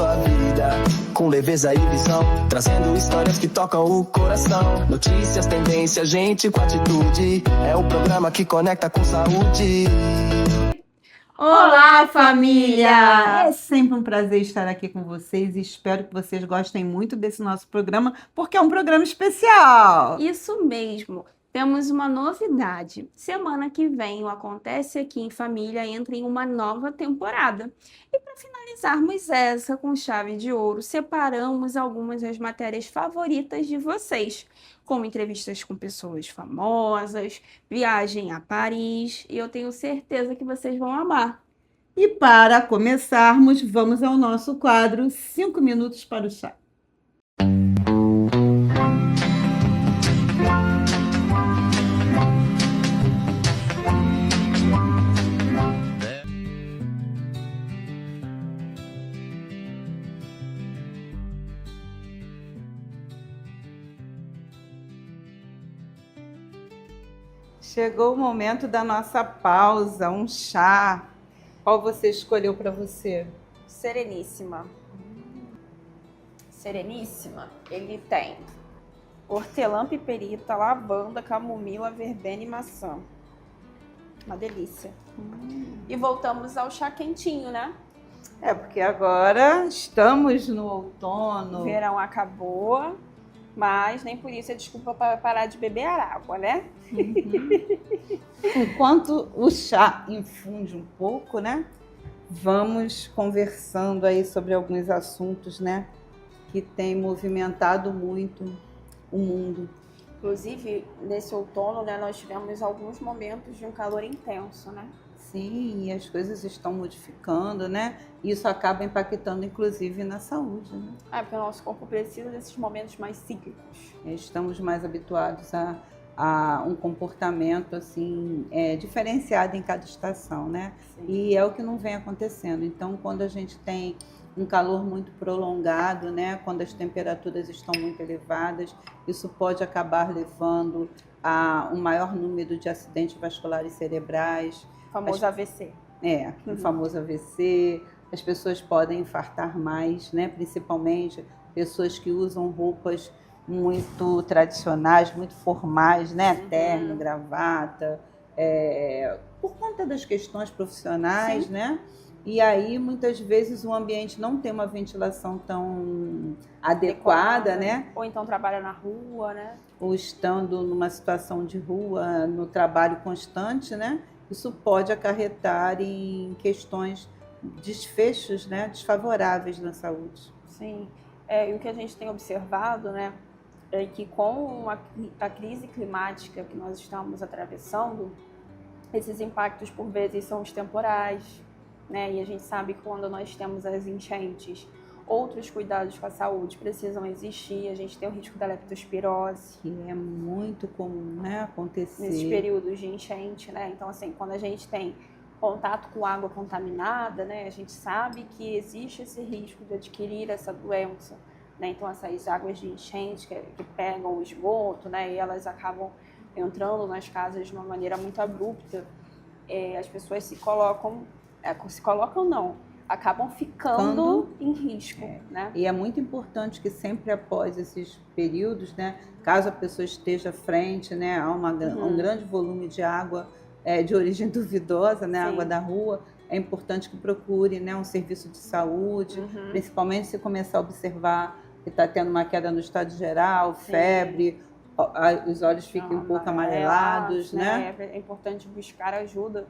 sua vida, com leveza e visão, trazendo histórias que tocam o coração. Notícias, tendências, gente com atitude, é o programa que conecta com saúde. Olá, família! É sempre um prazer estar aqui com vocês e espero que vocês gostem muito desse nosso programa, porque é um programa especial. Isso mesmo. Temos uma novidade. Semana que vem o Acontece Aqui em Família entra em uma nova temporada. E para finalizarmos essa com chave de ouro, separamos algumas das matérias favoritas de vocês, como entrevistas com pessoas famosas, viagem a Paris, e eu tenho certeza que vocês vão amar. E para começarmos, vamos ao nosso quadro 5 minutos para o chá. Chegou o momento da nossa pausa, um chá. Qual você escolheu para você? Sereníssima. Sereníssima, ele tem hortelã, piperita, lavanda, camomila, verbena e maçã. Uma delícia. E voltamos ao chá quentinho, né? É, porque agora estamos no outono. O verão acabou, mas nem por isso é desculpa para parar de beber água, né? Enquanto o chá infunde um pouco, né? Vamos conversando aí sobre alguns assuntos, né? Que tem movimentado muito o mundo. Inclusive, nesse outono, né, nós tivemos alguns momentos de um calor intenso, né? Sim, e as coisas estão modificando, né? Isso acaba impactando, inclusive, na saúde, né? Porque o nosso corpo precisa desses momentos mais cíclicos. Estamos mais habituados a um comportamento assim diferenciado em cada estação, né? Sim. E é o que não vem acontecendo. Então, quando a gente tem um calor muito prolongado, né? Quando as temperaturas estão muito elevadas, isso pode acabar levando a um maior número de acidentes vasculares cerebrais. O famoso AVC. O famoso AVC. As pessoas podem infartar mais, né? Principalmente pessoas que usam roupas muito tradicionais, muito formais, né? Terno, gravata, por conta das questões profissionais, Sim. né? E aí, muitas vezes, o ambiente não tem uma ventilação tão adequada, né? Ou então trabalha na rua, né? Ou estando numa situação de rua, no trabalho constante, né? Isso pode acarretar em questões, desfechos, né? Desfavoráveis na saúde. Sim. E o que a gente tem observado, né? É que com a crise climática que nós estamos atravessando, esses impactos, por vezes, são os temporais, né? E a gente sabe que quando nós temos as enchentes, outros cuidados com a saúde precisam existir. A gente tem o risco da leptospirose, que é muito comum, né, acontecer nesses períodos de enchente, né? Então, assim, quando a gente tem contato com água contaminada, né, a gente sabe que existe esse risco de adquirir essa doença, né? Então, essas águas de enchente que pegam o esgoto, né, e elas acabam entrando nas casas de uma maneira muito abrupta, as pessoas acabam ficando em risco, né? E é muito importante que sempre após esses períodos, né, caso a pessoa esteja frente, né, a um grande volume de água de origem duvidosa, né, água da rua, é importante que procure, né, um serviço de saúde, principalmente se começar a observar que está tendo uma queda no estado geral, febre, os olhos ficam um pouco amarelados, né? É importante buscar ajuda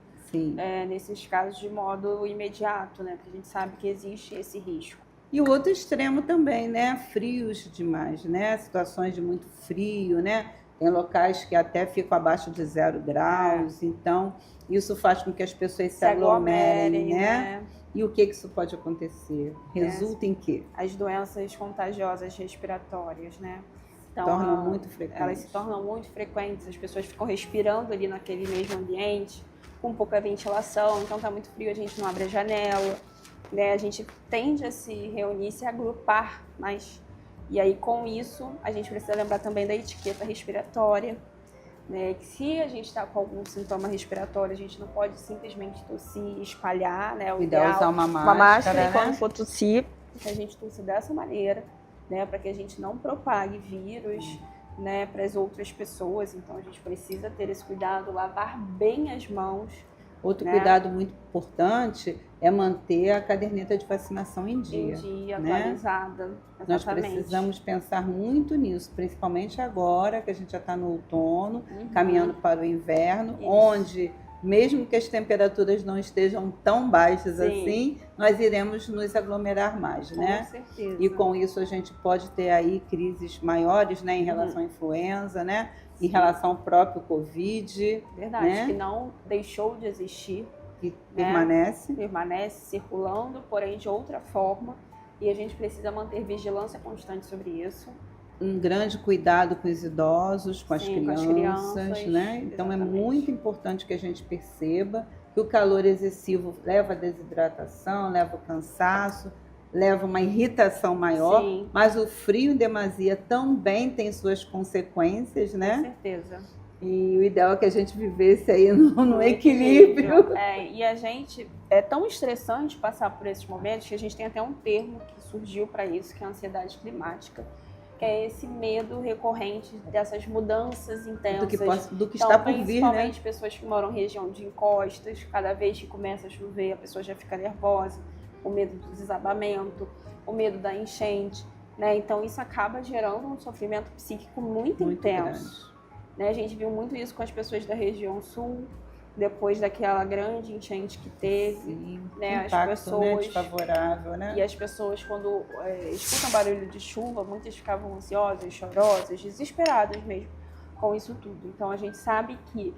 nesses casos de modo imediato, né? Porque a gente sabe que existe esse risco. E o outro extremo também, né? Frios demais, né? Situações de muito frio, né? Tem locais que até ficam abaixo de 0 graus, então isso faz com que as pessoas se aglomerem, né? E o que isso pode acontecer? Resulta em quê? As doenças contagiosas respiratórias, né? Então, elas se tornam muito frequentes, as pessoas ficam respirando ali naquele mesmo ambiente, com pouca ventilação, então tá muito frio, a gente não abre a janela, né? A gente tende a se reunir, se agrupar mais. E aí, com isso, a gente precisa lembrar também da etiqueta respiratória, né? Que se a gente está com algum sintoma respiratório, a gente não pode simplesmente tossir, espalhar, né? O ideal usar uma máscara, e quando for tossir, que a gente use dessa maneira, né, para que a gente não propague vírus, né, para as outras pessoas. Então a gente precisa ter esse cuidado, lavar bem as mãos. Outro cuidado muito importante é manter a caderneta de vacinação em dia. Em dia, né? Atualizada. Exatamente. Nós precisamos pensar muito nisso, principalmente agora que a gente já está no outono, caminhando para o inverno, onde, mesmo que as temperaturas não estejam tão baixas assim, nós iremos nos aglomerar mais, né? Com certeza. E com isso a gente pode ter aí crises maiores, né, em relação à influenza, né? Em relação ao próprio Covid. Verdade, né? que não deixou de existir. Que permanece. Permanece circulando, porém de outra forma. E a gente precisa manter vigilância constante sobre isso. Um grande cuidado com os idosos, com as crianças, né? Então é muito importante que a gente perceba que o calor excessivo leva à desidratação, leva ao cansaço, leva uma irritação maior, mas o frio em demasia também tem suas consequências, né? Com certeza. E o ideal é que a gente vivesse aí no equilíbrio. E a gente, é tão estressante passar por esses momentos que a gente tem até um termo que surgiu para isso, que é a ansiedade climática, que é esse medo recorrente dessas mudanças intensas. Do que está por vir, né? Principalmente pessoas que moram em região de encostas, cada vez que começa a chover, a pessoa já fica nervosa, o medo do desabamento, o medo da enchente, né? Então isso acaba gerando um sofrimento psíquico muito intenso. Né? A gente viu muito isso com as pessoas da região sul, depois daquela grande enchente que teve, né? Impacto, as pessoas, desfavorável, né? E as pessoas, quando escutam barulho de chuva, muitas ficavam ansiosas, chorosas, desesperadas mesmo com isso tudo. Então a gente sabe que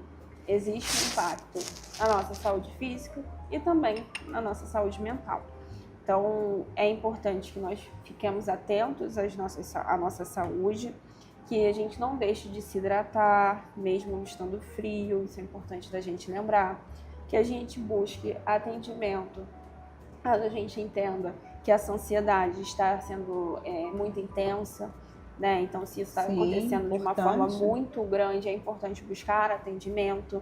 existe um impacto na nossa saúde física e também na nossa saúde mental. Então é importante que nós fiquemos atentos à nossa saúde, que a gente não deixe de se hidratar, mesmo estando frio, isso é importante da gente lembrar, que a gente busque atendimento, caso a gente entenda que essa ansiedade está sendo muito intensa, né? Então se isso está acontecendo de uma forma muito grande, é importante buscar atendimento,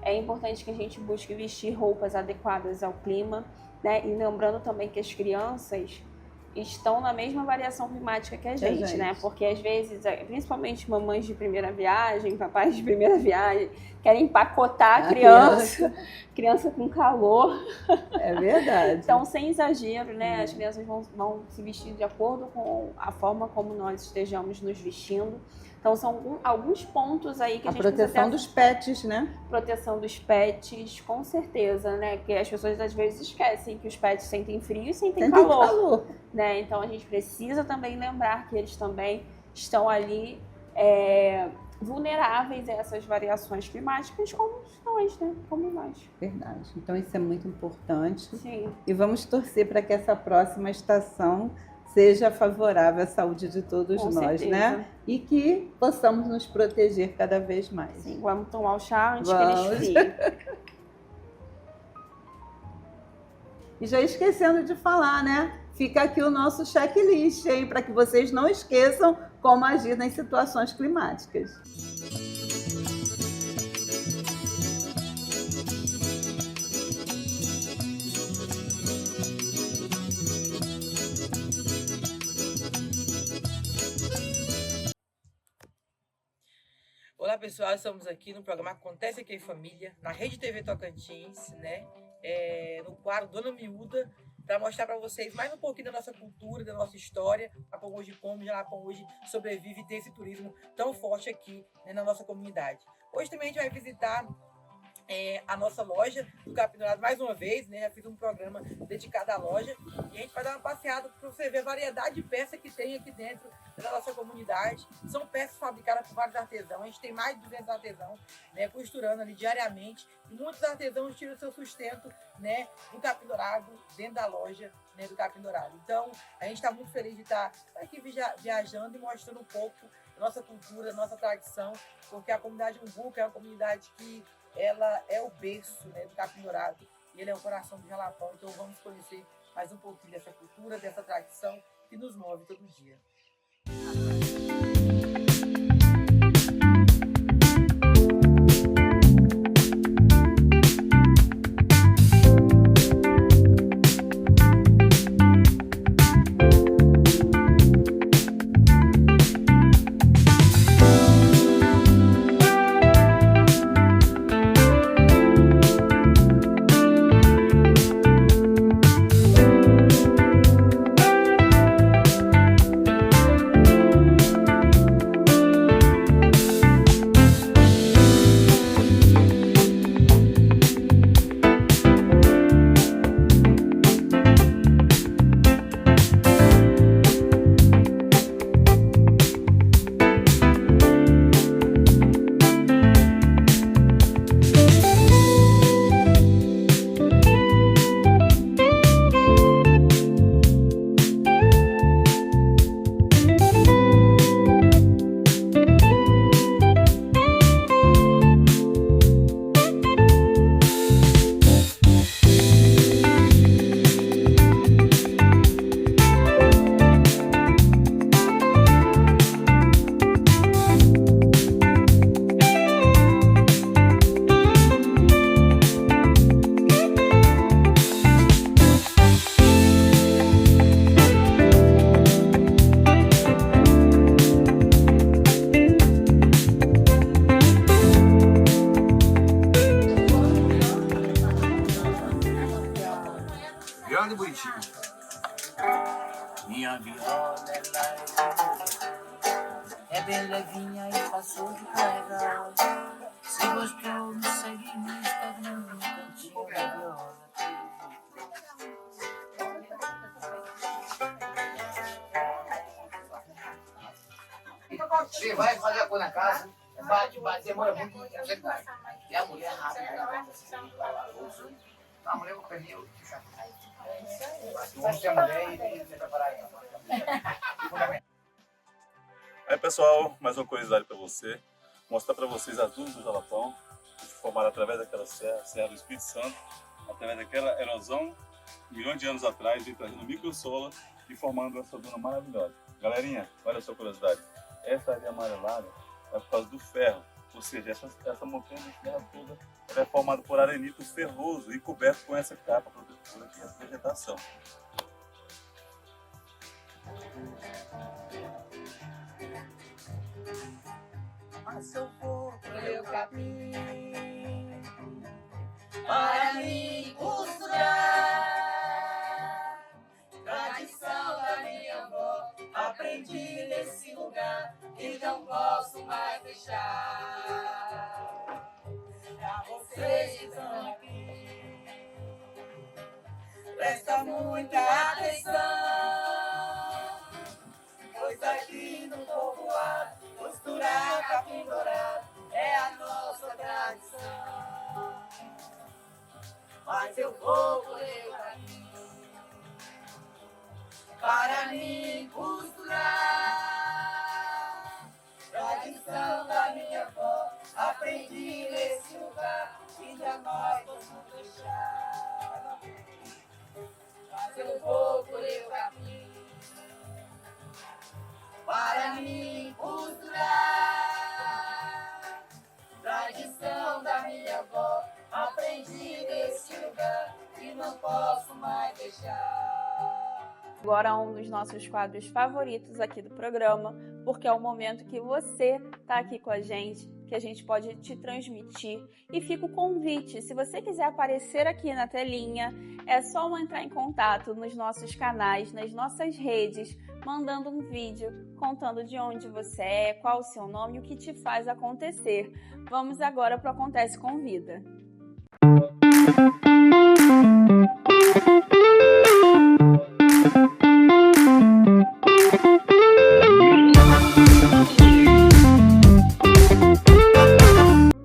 é importante que a gente busque vestir roupas adequadas ao clima, né? E lembrando também que as crianças estão na mesma variação climática que a gente, né? Porque às vezes, principalmente mamães de primeira viagem, papais de primeira viagem, querem empacotar a criança com calor. É verdade. Então, sem exagero, né? As crianças vão se vestir de acordo com a forma como nós estejamos nos vestindo. Então, são alguns pontos aí que a gente precisa ter. A proteção dos pets, né? Proteção dos pets, com certeza, né? Porque as pessoas às vezes esquecem que os pets sentem frio e sentem calor. Né? Então, a gente precisa também lembrar que eles também estão ali vulneráveis a essas variações climáticas como nós, né? Como nós. Verdade. Então, isso é muito importante. Sim. E vamos torcer para que essa próxima estação seja favorável à saúde de todos nós, né? E que possamos nos proteger cada vez mais. Sim, vamos tomar o chá antes que ele esfrie. E já esquecendo de falar, né? Fica aqui o nosso checklist, hein? Para que vocês não esqueçam como agir nas situações climáticas. Olá pessoal, estamos aqui no programa Acontece Aqui em Família, na Rede TV Tocantins, né? No quadro Dona Miúda, para mostrar para vocês mais um pouquinho da nossa cultura, da nossa história, Japão hoje como, Jalapão hoje sobrevive e tem esse turismo tão forte aqui, né, na nossa comunidade. Hoje também a gente vai visitar a nossa loja do Capim Dourado mais uma vez, né? Já fiz um programa dedicado à loja e a gente vai dar uma passeada para você ver a variedade de peças que tem aqui dentro da nossa comunidade. São peças fabricadas por vários artesãos, a gente tem mais de 200 artesãos, né, costurando ali diariamente, e muitos artesãos tiram seu sustento, né, no Capim Dourado, dentro da loja, né, do Capim Dourado. Então a gente está muito feliz de estar aqui viajando e mostrando um pouco da nossa cultura, da nossa tradição, porque a comunidade Umbuca é uma comunidade que ela é o berço, né, do Capim Dourado, e ele é o coração do Jalapão. Então vamos conhecer mais um pouquinho dessa cultura, dessa tradição que nos move todo dia. Minha viola é bem levinha e fácil de carregar. Se gostou, me segue no Instagram, no cantinho da viola. Você vai fazer a coisa na casa, bate, demora muito, você vai. E a mulher rápida, a mulher com o pneu, vamos ter a mulher e se preparar aí. Aí pessoal, mais uma curiosidade para você, mostrar para vocês as dunas do Jalapão, que se formaram através daquela serra do Espírito Santo, através daquela erosão, milhões de anos atrás, e trazendo microsola e formando essa duna maravilhosa. Galerinha, olha a sua curiosidade, essa areia amarelada é por causa do ferro, ou seja, essa montanha de terra toda é formada por arenito ferroso e coberto com essa capa protetora que é a vegetação. Mas eu vou pelo caminho para me costurar. Tradição da minha avó, aprendi nesse lugar e não posso mais deixar. Pra vocês que estão aqui, presta muita atenção, pois aqui no povoado costurar capim dourado é a nossa tradição. Mas eu vou por o caminho para me costurar. Tradição da minha avó, aprendi nesse lugar e jamais posso deixar. Mas eu vou por o caminho para me costurar. Tradição da minha avó, aprendi nesse lugar e não posso mais deixar. Agora um dos nossos quadros favoritos aqui do programa, porque é o momento que você está aqui com a gente, que a gente pode te transmitir. E fica o convite, se você quiser aparecer aqui na telinha, é só entrar em contato nos nossos canais, nas nossas redes, mandando um vídeo contando de onde você é, qual o seu nome e o que te faz acontecer. Vamos agora para o Acontece com Vida.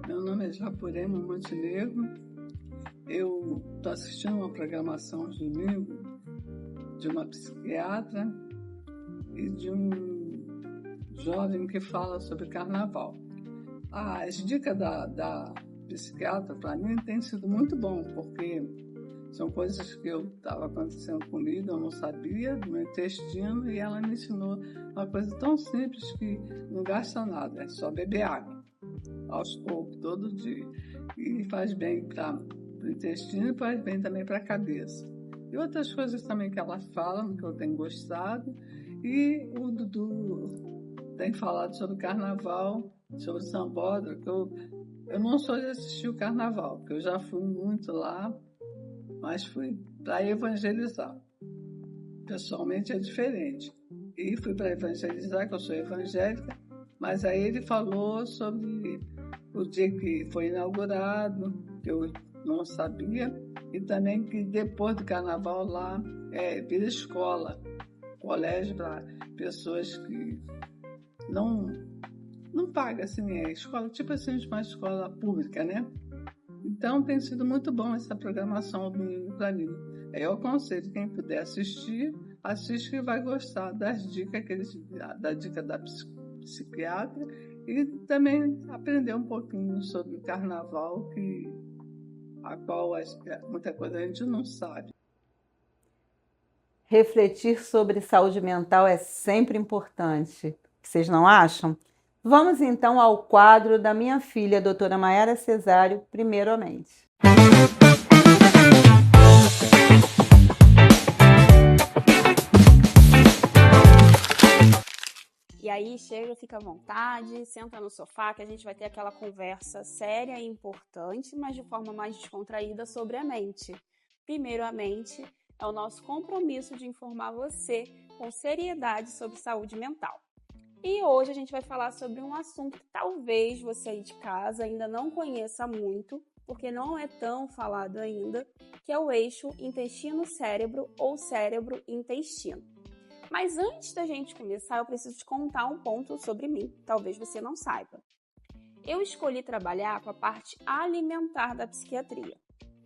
Meu nome é Japurema Montenegro. Eu estou assistindo uma programação de domingo de uma psiquiatra e de um jovem que fala sobre carnaval. As dicas da psiquiatra, para mim, têm sido muito bom, porque são coisas que estava acontecendo comigo, eu não sabia, do meu intestino, e ela me ensinou uma coisa tão simples que não gasta nada, é só beber água, aos poucos, todo dia. E faz bem para o intestino e faz bem também para a cabeça. E outras coisas também que ela fala, que eu tenho gostado. E o Dudu tem falado sobre carnaval, sobre Sambódromo, que eu não sou de assistir o carnaval, porque eu já fui muito lá, mas fui para evangelizar. Pessoalmente é diferente. E fui para evangelizar, que eu sou evangélica, mas aí ele falou sobre o dia que foi inaugurado, que eu não sabia, e também que depois do carnaval lá vira escola, colégio para pessoas que não pagam, assim, escola, tipo assim, uma escola pública, né? Então tem sido muito bom essa programação para mim. Eu aconselho quem puder assistir, assiste que vai gostar das dicas da dica da psiquiatra e também aprender um pouquinho sobre o carnaval, a qual muita coisa a gente não sabe. Refletir sobre saúde mental é sempre importante. Vocês não acham? Vamos então ao quadro da minha filha, a doutora Maiara Cesário, primeiramente. E aí chega, fica à vontade, senta no sofá que a gente vai ter aquela conversa séria e importante, mas de forma mais descontraída sobre a mente. Primeiro a mente, É o nosso compromisso de informar você com seriedade sobre saúde mental. E hoje a gente vai falar sobre um assunto que talvez você aí de casa ainda não conheça muito, porque não é tão falado ainda, que é o eixo intestino-cérebro ou cérebro-intestino. Mas antes da gente começar, eu preciso te contar um ponto sobre mim, talvez você não saiba. Eu escolhi trabalhar com a parte alimentar da psiquiatria.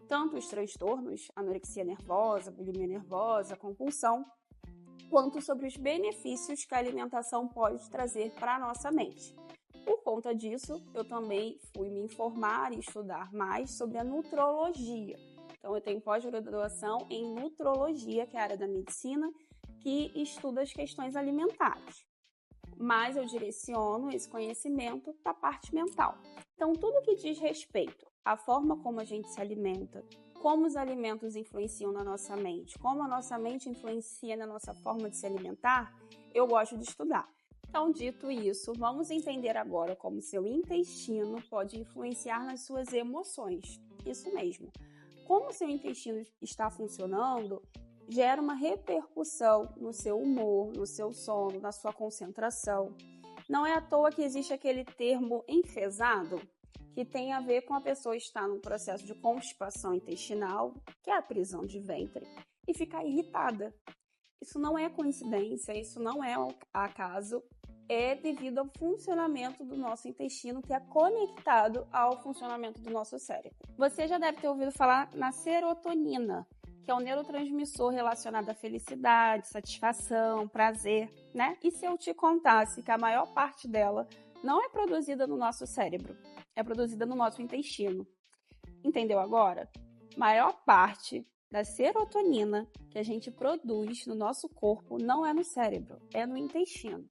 Tanto os transtornos, anorexia nervosa, bulimia nervosa, compulsão, quanto sobre os benefícios que a alimentação pode trazer para a nossa mente. Por conta disso, eu também fui me informar e estudar mais sobre a nutrologia. Então, eu tenho pós-graduação em nutrologia, que é a área da medicina, que estuda as questões alimentares. Mas eu direciono esse conhecimento para a parte mental. Então, tudo que diz respeito à forma como a gente se alimenta, como os alimentos influenciam na nossa mente, como a nossa mente influencia na nossa forma de se alimentar, eu gosto de estudar. Então, dito isso, vamos entender agora como seu intestino pode influenciar nas suas emoções. Isso mesmo. Como seu intestino está funcionando, gera uma repercussão no seu humor, no seu sono, na sua concentração. Não é à toa que existe aquele termo enfesado, que tem a ver com a pessoa estar num processo de constipação intestinal, que é a prisão de ventre, e ficar irritada. Isso não é coincidência, isso não é acaso, é devido ao funcionamento do nosso intestino, que é conectado ao funcionamento do nosso cérebro. Você já deve ter ouvido falar na serotonina, que é um neurotransmissor relacionado à felicidade, satisfação, prazer, né? E se eu te contasse que a maior parte dela não é produzida no nosso cérebro, é produzida no nosso intestino. Entendeu agora? Maior parte da serotonina que a gente produz no nosso corpo não é no cérebro, é no intestino.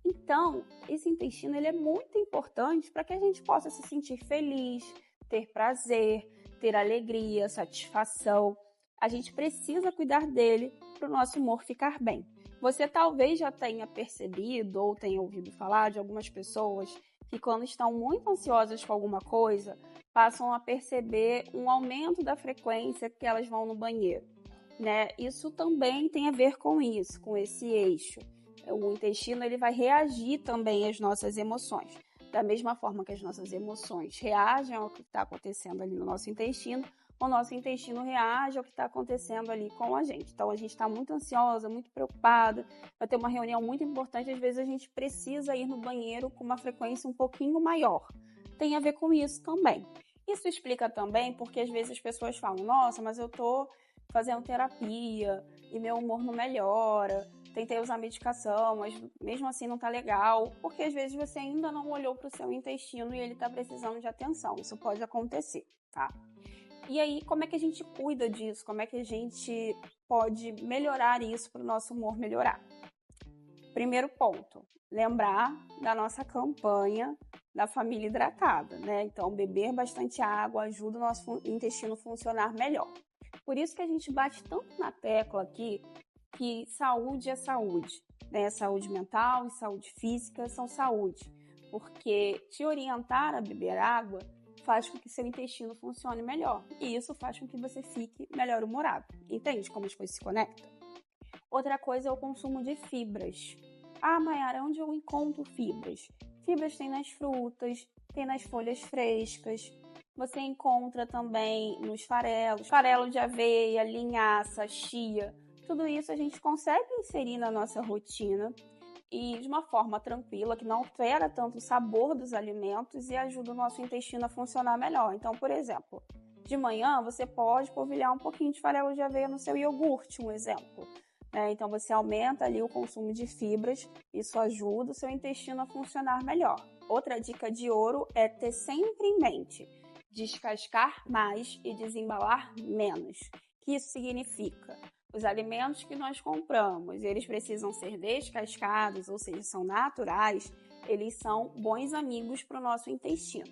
Então, esse intestino ele é muito importante para que a gente possa se sentir feliz, ter prazer, ter alegria, satisfação. A gente precisa cuidar dele para o nosso humor ficar bem. Você talvez já tenha percebido ou tenha ouvido falar de algumas pessoas que quando estão muito ansiosas com alguma coisa, passam a perceber um aumento da frequência que elas vão no banheiro, né? Isso também tem a ver com isso, com esse eixo. O intestino ele vai reagir também às nossas emoções. Da mesma forma que as nossas emoções reagem ao que está acontecendo ali no nosso intestino, o nosso intestino reage ao que está acontecendo ali com a gente. Então, a gente está muito ansiosa, muito preocupada, vai ter uma reunião muito importante, às vezes a gente precisa ir no banheiro com uma frequência um pouquinho maior. Tem a ver com isso também. Isso explica também porque às vezes as pessoas falam, nossa, mas eu estou fazendo terapia e meu humor não melhora, tentei usar medicação, mas mesmo assim não está legal, porque às vezes você ainda não olhou para o seu intestino e ele está precisando de atenção. Isso pode acontecer, tá? E aí, como é que a gente cuida disso? Como é que a gente pode melhorar isso para o nosso humor melhorar? Primeiro ponto, lembrar da nossa campanha da família hidratada, né? Então, beber bastante água ajuda o nosso intestino a funcionar melhor. Por isso que a gente bate tanto na tecla aqui que saúde é saúde, né? Saúde mental e saúde física são saúde, porque te orientar a beber água faz com que seu intestino funcione melhor. E isso faz com que você fique melhor humorado. Entende como as coisas se conectam? Outra coisa é o consumo de fibras. Ah, Mayara, onde eu encontro fibras? Fibras tem nas frutas, tem nas folhas frescas. Você encontra também nos farelos. Farelo de aveia, linhaça, chia. Tudo isso a gente consegue inserir na nossa rotina e de uma forma tranquila, que não altera tanto o sabor dos alimentos e ajuda o nosso intestino a funcionar melhor. Então, por exemplo, de manhã você pode polvilhar um pouquinho de farelo de aveia no seu iogurte, um exemplo. Então, você aumenta ali o consumo de fibras, isso ajuda o seu intestino a funcionar melhor. Outra dica de ouro é ter sempre em mente descascar mais e desembalar menos. O que isso significa? Os alimentos que nós compramos, eles precisam ser descascados, ou seja, são naturais, eles são bons amigos para o nosso intestino.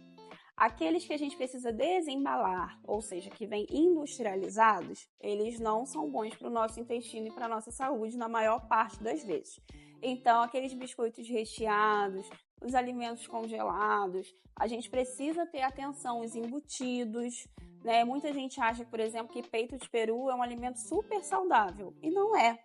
Aqueles que a gente precisa desembalar, ou seja, que vêm industrializados, eles não são bons para o nosso intestino e para a nossa saúde na maior parte das vezes. Então, aqueles biscoitos recheados, os alimentos congelados, a gente precisa ter atenção aos embutidos, né? Muita gente acha, por exemplo, que peito de peru é um alimento super saudável, e não é.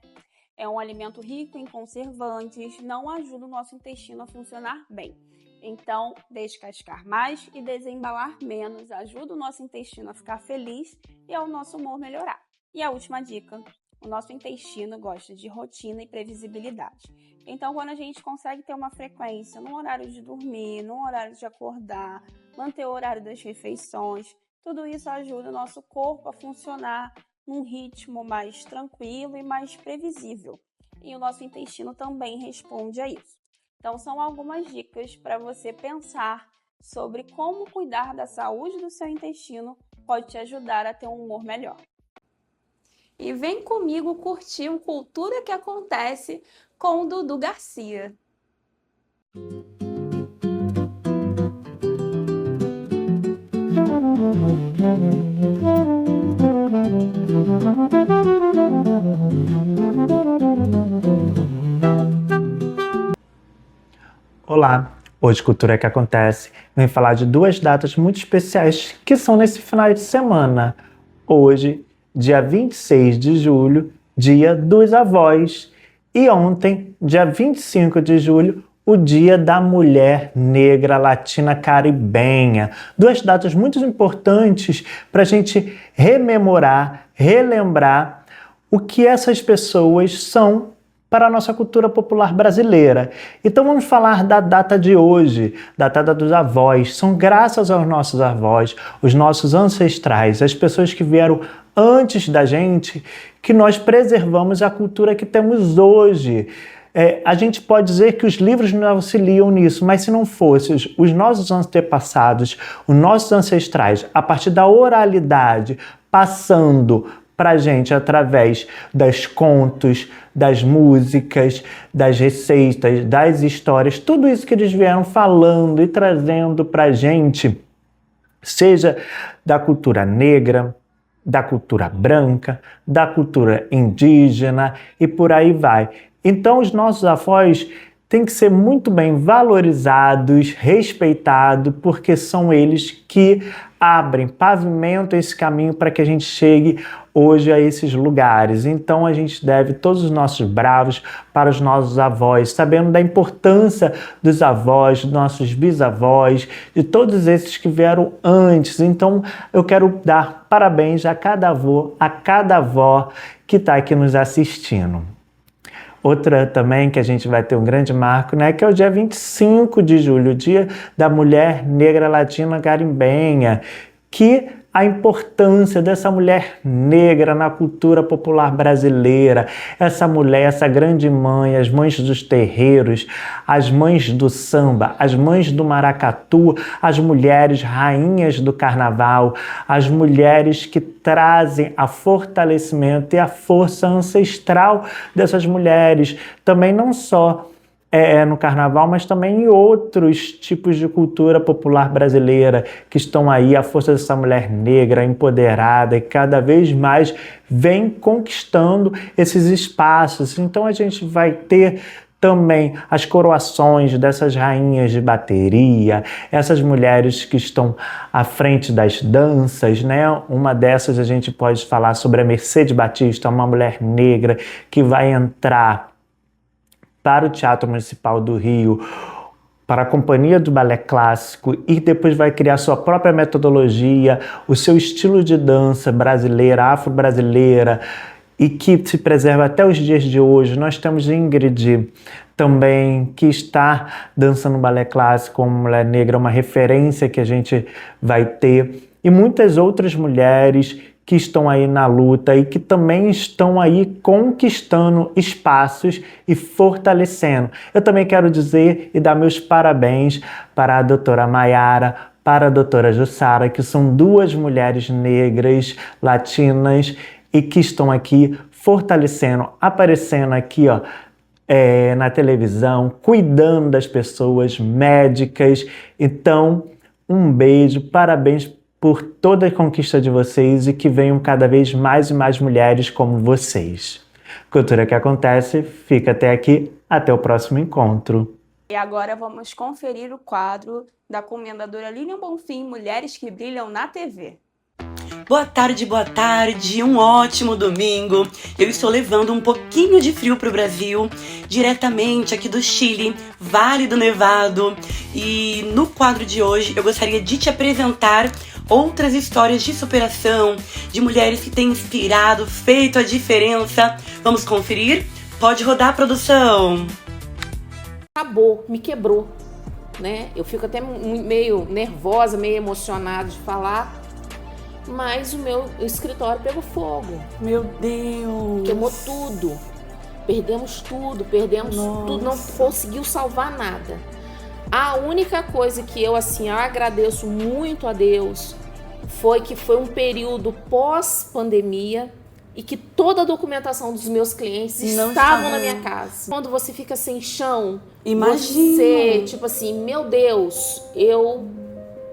É um alimento rico em conservantes, não ajuda o nosso intestino a funcionar bem. Então, descascar mais e desembalar menos ajuda o nosso intestino a ficar feliz e ao nosso humor melhorar. E a última dica, o nosso intestino gosta de rotina e previsibilidade. Então, quando a gente consegue ter uma frequência no horário de dormir, no horário de acordar, manter o horário das refeições, tudo isso ajuda o nosso corpo a funcionar num ritmo mais tranquilo e mais previsível. E o nosso intestino também responde a isso. Então, são algumas dicas para você pensar sobre como cuidar da saúde do seu intestino pode te ajudar a ter um humor melhor. E vem comigo curtir o Cultura que Acontece com o Dudu Garcia. Olá, hoje Cultura que Acontece vem falar de duas datas muito especiais que são nesse final de semana. Hoje, dia 26 de julho, Dia dos Avós, e ontem, dia 25 de julho, o Dia da Mulher Negra Latina Caribenha. Duas datas muito importantes para a gente rememorar, relembrar o que essas pessoas são para a nossa cultura popular brasileira. Então vamos falar da data de hoje, da data dos avós. São graças aos nossos avós, os nossos ancestrais, as pessoas que vieram antes da gente, que nós preservamos a cultura que temos hoje. A gente pode dizer que os livros nos auxiliam nisso, mas se não fossem os nossos antepassados, os nossos ancestrais, a partir da oralidade, passando para a gente através das contos, das músicas, das receitas, das histórias, tudo isso que eles vieram falando e trazendo para a gente, seja da cultura negra, da cultura branca, da cultura indígena e por aí vai. Então os nossos avós têm que ser muito bem valorizados, respeitados, porque são eles que abrem, pavimentam esse caminho para que a gente chegue hoje a esses lugares. Então a gente deve todos os nossos bravos para os nossos avós, sabendo da importância dos avós, dos nossos bisavós, de todos esses que vieram antes. Então eu quero dar parabéns a cada avô, a cada avó que está aqui nos assistindo. Outra também que a gente vai ter um grande marco, né, que é o dia 25 de julho, o Dia da Mulher Negra Latina Caribenha, que a importância dessa mulher negra na cultura popular brasileira, essa mulher, essa grande mãe, as mães dos terreiros, as mães do samba, as mães do maracatu, as mulheres rainhas do carnaval, as mulheres que trazem a fortalecimento e a força ancestral dessas mulheres, também não só no carnaval, mas também em outros tipos de cultura popular brasileira que estão aí, a força dessa mulher negra, empoderada e cada vez mais vem conquistando esses espaços. Então a gente vai ter também as coroações dessas rainhas de bateria, essas mulheres que estão à frente das danças, né? Uma dessas a gente pode falar sobre a Mercedes Batista, uma mulher negra que vai entrar para o Teatro Municipal do Rio, para a Companhia do Balé Clássico e depois vai criar sua própria metodologia, o seu estilo de dança brasileira, afro-brasileira, e que se preserva até os dias de hoje. Nós temos Ingrid também, que está dançando balé clássico como mulher negra, uma referência que a gente vai ter, e muitas outras mulheres que estão aí na luta e que também estão aí conquistando espaços e fortalecendo. Eu também quero dizer e dar meus parabéns para a doutora Maiara, para a doutora Jussara, que são duas mulheres negras, latinas, e que estão aqui fortalecendo, aparecendo aqui, na televisão, cuidando das pessoas, médicas. Então, um beijo, parabéns por toda a conquista de vocês e que venham cada vez mais e mais mulheres como vocês. Cultura que Acontece fica até aqui. Até o próximo encontro. E agora vamos conferir o quadro da comendadora Lilian Bonfim, Mulheres que Brilham na TV. Boa tarde, um ótimo domingo. Eu estou levando um pouquinho de frio para o Brasil, diretamente aqui do Chile, Vale do Nevado. E no quadro de hoje eu gostaria de te apresentar outras histórias de superação, de mulheres que têm inspirado, feito a diferença. Vamos conferir? Pode rodar, produção! Acabou, me quebrou, né? Eu fico até meio nervosa, meio emocionada de falar. Mas o meu escritório pegou fogo. Meu Deus! Queimou tudo. Perdemos tudo, não conseguiu salvar nada. A única coisa que eu agradeço muito a Deus foi que foi um período pós-pandemia e que toda a documentação dos meus clientes estavam na minha casa. Quando você fica sem chão, você, tipo assim, meu Deus, eu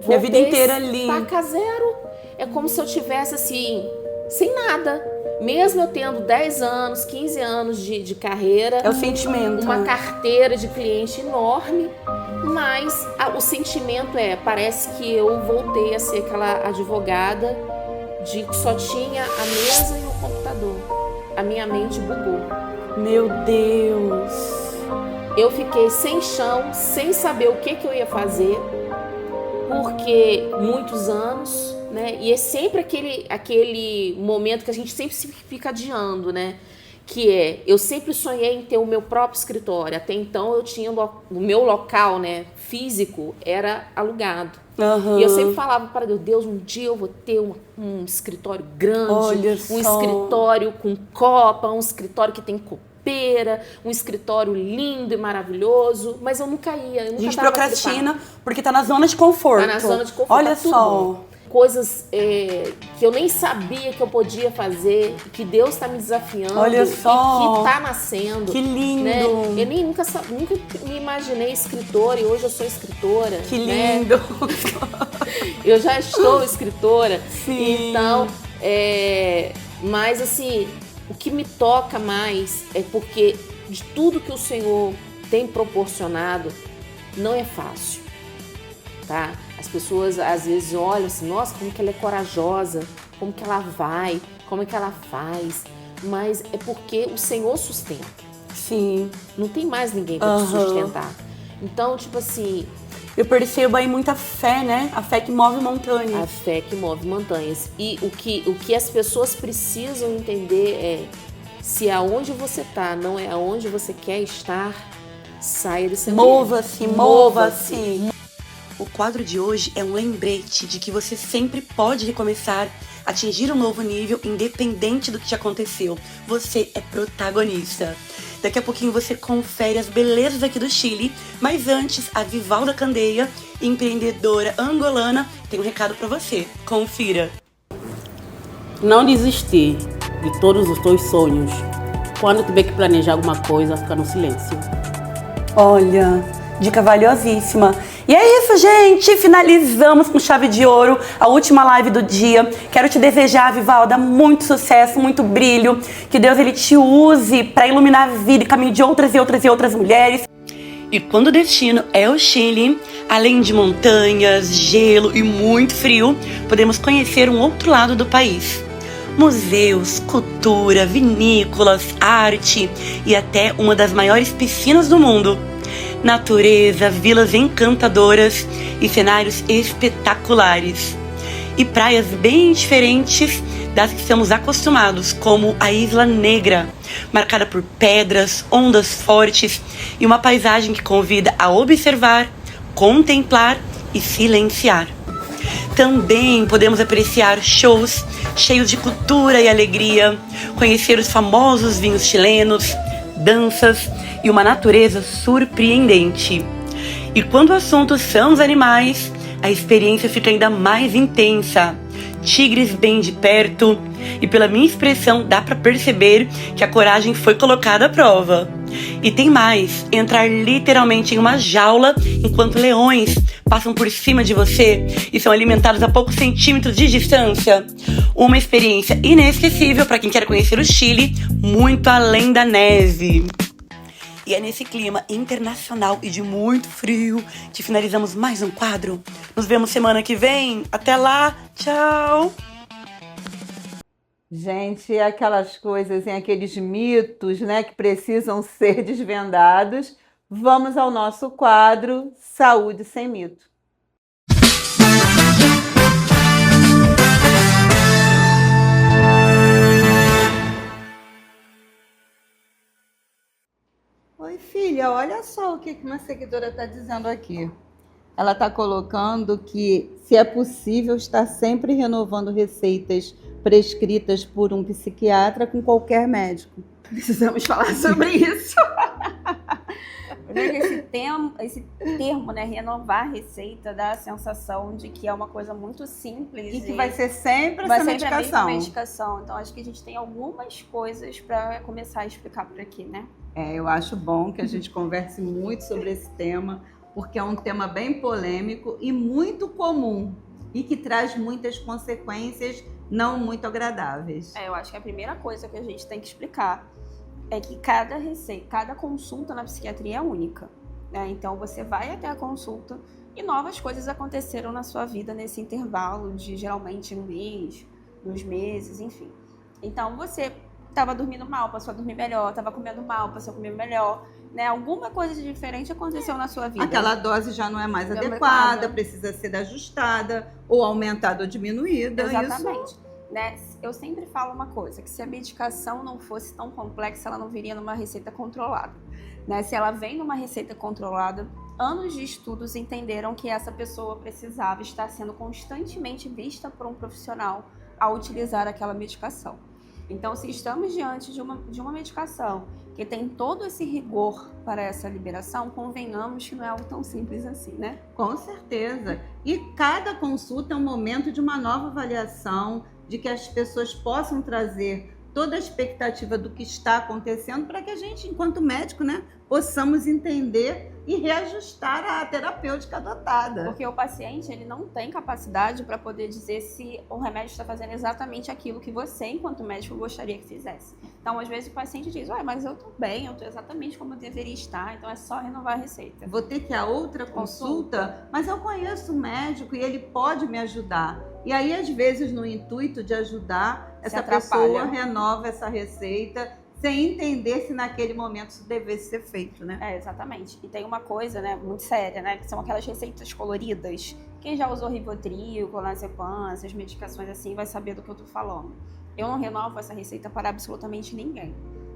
vou minha vida inteira ali. Estaca zero. É como se eu tivesse assim, sem nada. Mesmo eu tendo 10 anos, 15 anos de carreira. É o sentimento. Uma carteira de cliente enorme. Mas o sentimento parece que eu voltei a ser aquela advogada de que só tinha a mesa e o computador. A minha mente bugou. Meu Deus! Eu fiquei sem chão, sem saber o que eu ia fazer. Porque muitos anos... né? E é sempre aquele momento que a gente sempre fica adiando, né? Que eu sempre sonhei em ter o meu próprio escritório. Até então eu tinha o meu local, né, físico, era alugado. Uhum. E eu sempre falava para Deus, um dia eu vou ter um escritório grande, um escritório com copa, um escritório que tem copeira, um escritório lindo e maravilhoso, mas eu nunca ia. A gente procrastina porque tá na zona de conforto. Tá na zona de conforto. Olha tá tudo só. bom. Coisas que eu nem sabia que eu podia fazer, que Deus está me desafiando. Olha só. E que está nascendo. Que lindo. Né? Eu nunca me imaginei escritora e hoje eu sou escritora. Que lindo. Né? Eu já estou escritora. Sim. Então, mas assim, o que me toca mais é porque de tudo que o Senhor tem proporcionado, não é fácil, tá? As pessoas às vezes olham assim, nossa, como que ela é corajosa, como que ela vai, como é que ela faz, mas é porque o Senhor sustenta. Sim. Não tem mais ninguém para te sustentar. Então, tipo assim... Eu percebo aí muita fé, né? A fé que move montanhas. A fé que move montanhas. E o que as pessoas precisam entender se aonde você tá não é aonde você quer estar, saia desse ambiente. Mova-se. O quadro de hoje é um lembrete de que você sempre pode recomeçar, atingir um novo nível, independente do que te aconteceu. Você é protagonista. Daqui a pouquinho você confere as belezas aqui do Chile, mas antes, a Vivalda Candeia, empreendedora angolana, tem um recado para você. Confira. Não desistir de todos os teus sonhos. Quando tiver que planejar alguma coisa, fica no silêncio. Olha, dica valiosíssima. E é isso, gente! Finalizamos com chave de ouro a última live do dia. Quero te desejar, Vivalda, muito sucesso, muito brilho. Que Deus ele te use para iluminar a vida e caminho de outras e outras e outras mulheres. E quando o destino é o Chile, além de montanhas, gelo e muito frio, podemos conhecer um outro lado do país. Museus, cultura, vinícolas, arte e até uma das maiores piscinas do mundo. Natureza, vilas encantadoras e cenários espetaculares. E praias bem diferentes das que estamos acostumados, como a Isla Negra, marcada por pedras, ondas fortes e uma paisagem que convida a observar, contemplar e silenciar. Também podemos apreciar shows cheios de cultura e alegria, conhecer os famosos vinhos chilenos, danças e uma natureza surpreendente. E quando o assunto são os animais, a experiência fica ainda mais intensa. Tigres bem de perto, e pela minha expressão dá para perceber que a coragem foi colocada à prova. E tem mais, entrar literalmente em uma jaula enquanto leões passam por cima de você e são alimentados a poucos centímetros de distância. Uma experiência inesquecível para quem quer conhecer o Chile muito além da neve. E é nesse clima internacional e de muito frio que finalizamos mais um quadro. Nos vemos semana que vem. Até lá. Tchau. Gente, aquelas coisas, aqueles mitos, né, que precisam ser desvendados. Vamos ao nosso quadro Saúde Sem Mito. Oi, filha, olha só o que uma seguidora está dizendo aqui. Ela está colocando que se é possível estar sempre renovando receitas prescritas por um psiquiatra com qualquer médico. Precisamos falar sobre isso. Esse termo, né, renovar receita, dá a sensação de que é uma coisa muito simples. E que vai ser sempre essa medicação. A mesma medicação. Então, acho que a gente tem algumas coisas para começar a explicar por aqui, né? Eu acho bom que a gente converse muito sobre esse tema, porque é um tema bem polêmico e muito comum, e que traz muitas consequências não muito agradáveis. Eu acho que a primeira coisa que a gente tem que explicar é que cada receita, cada consulta na psiquiatria é única, né? Então você vai até a consulta e novas coisas aconteceram na sua vida nesse intervalo de geralmente um mês, 2 meses, enfim. Então você estava dormindo mal, passou a dormir melhor, estava comendo mal, passou a comer melhor, né? Alguma coisa de diferente aconteceu na sua vida. Aquela dose já não é mais adequada, precisa ser ajustada, ou aumentada ou diminuída. Exatamente. Isso... Né? Eu sempre falo uma coisa, que se a medicação não fosse tão complexa, ela não viria numa receita controlada. Né? Se ela vem numa receita controlada, anos de estudos entenderam que essa pessoa precisava estar sendo constantemente vista por um profissional ao utilizar aquela medicação. Então, se estamos diante de uma medicação que tem todo esse rigor para essa liberação, convenhamos que não é algo tão simples assim, né? Com certeza. E cada consulta é um momento de uma nova avaliação, de que as pessoas possam trazer toda a expectativa do que está acontecendo para que a gente, enquanto médico, né, possamos entender e reajustar a terapêutica adotada. Porque o paciente, ele não tem capacidade para poder dizer se o remédio está fazendo exatamente aquilo que você, enquanto médico, gostaria que fizesse. Então, às vezes, o paciente diz, mas eu estou bem, eu estou exatamente como eu deveria estar, então é só renovar a receita. Vou ter que ir a outra consulta, mas eu conheço o médico e ele pode me ajudar. E aí, às vezes, no intuito de ajudar, essa pessoa renova essa receita sem entender se naquele momento isso devesse ser feito, né? Exatamente. E tem uma coisa, né, muito séria, né, que são aquelas receitas coloridas. Quem já usou Rivotril, Clonazepam, essas medicações assim, vai saber do que eu tô falando. Eu não renovo essa receita para absolutamente ninguém,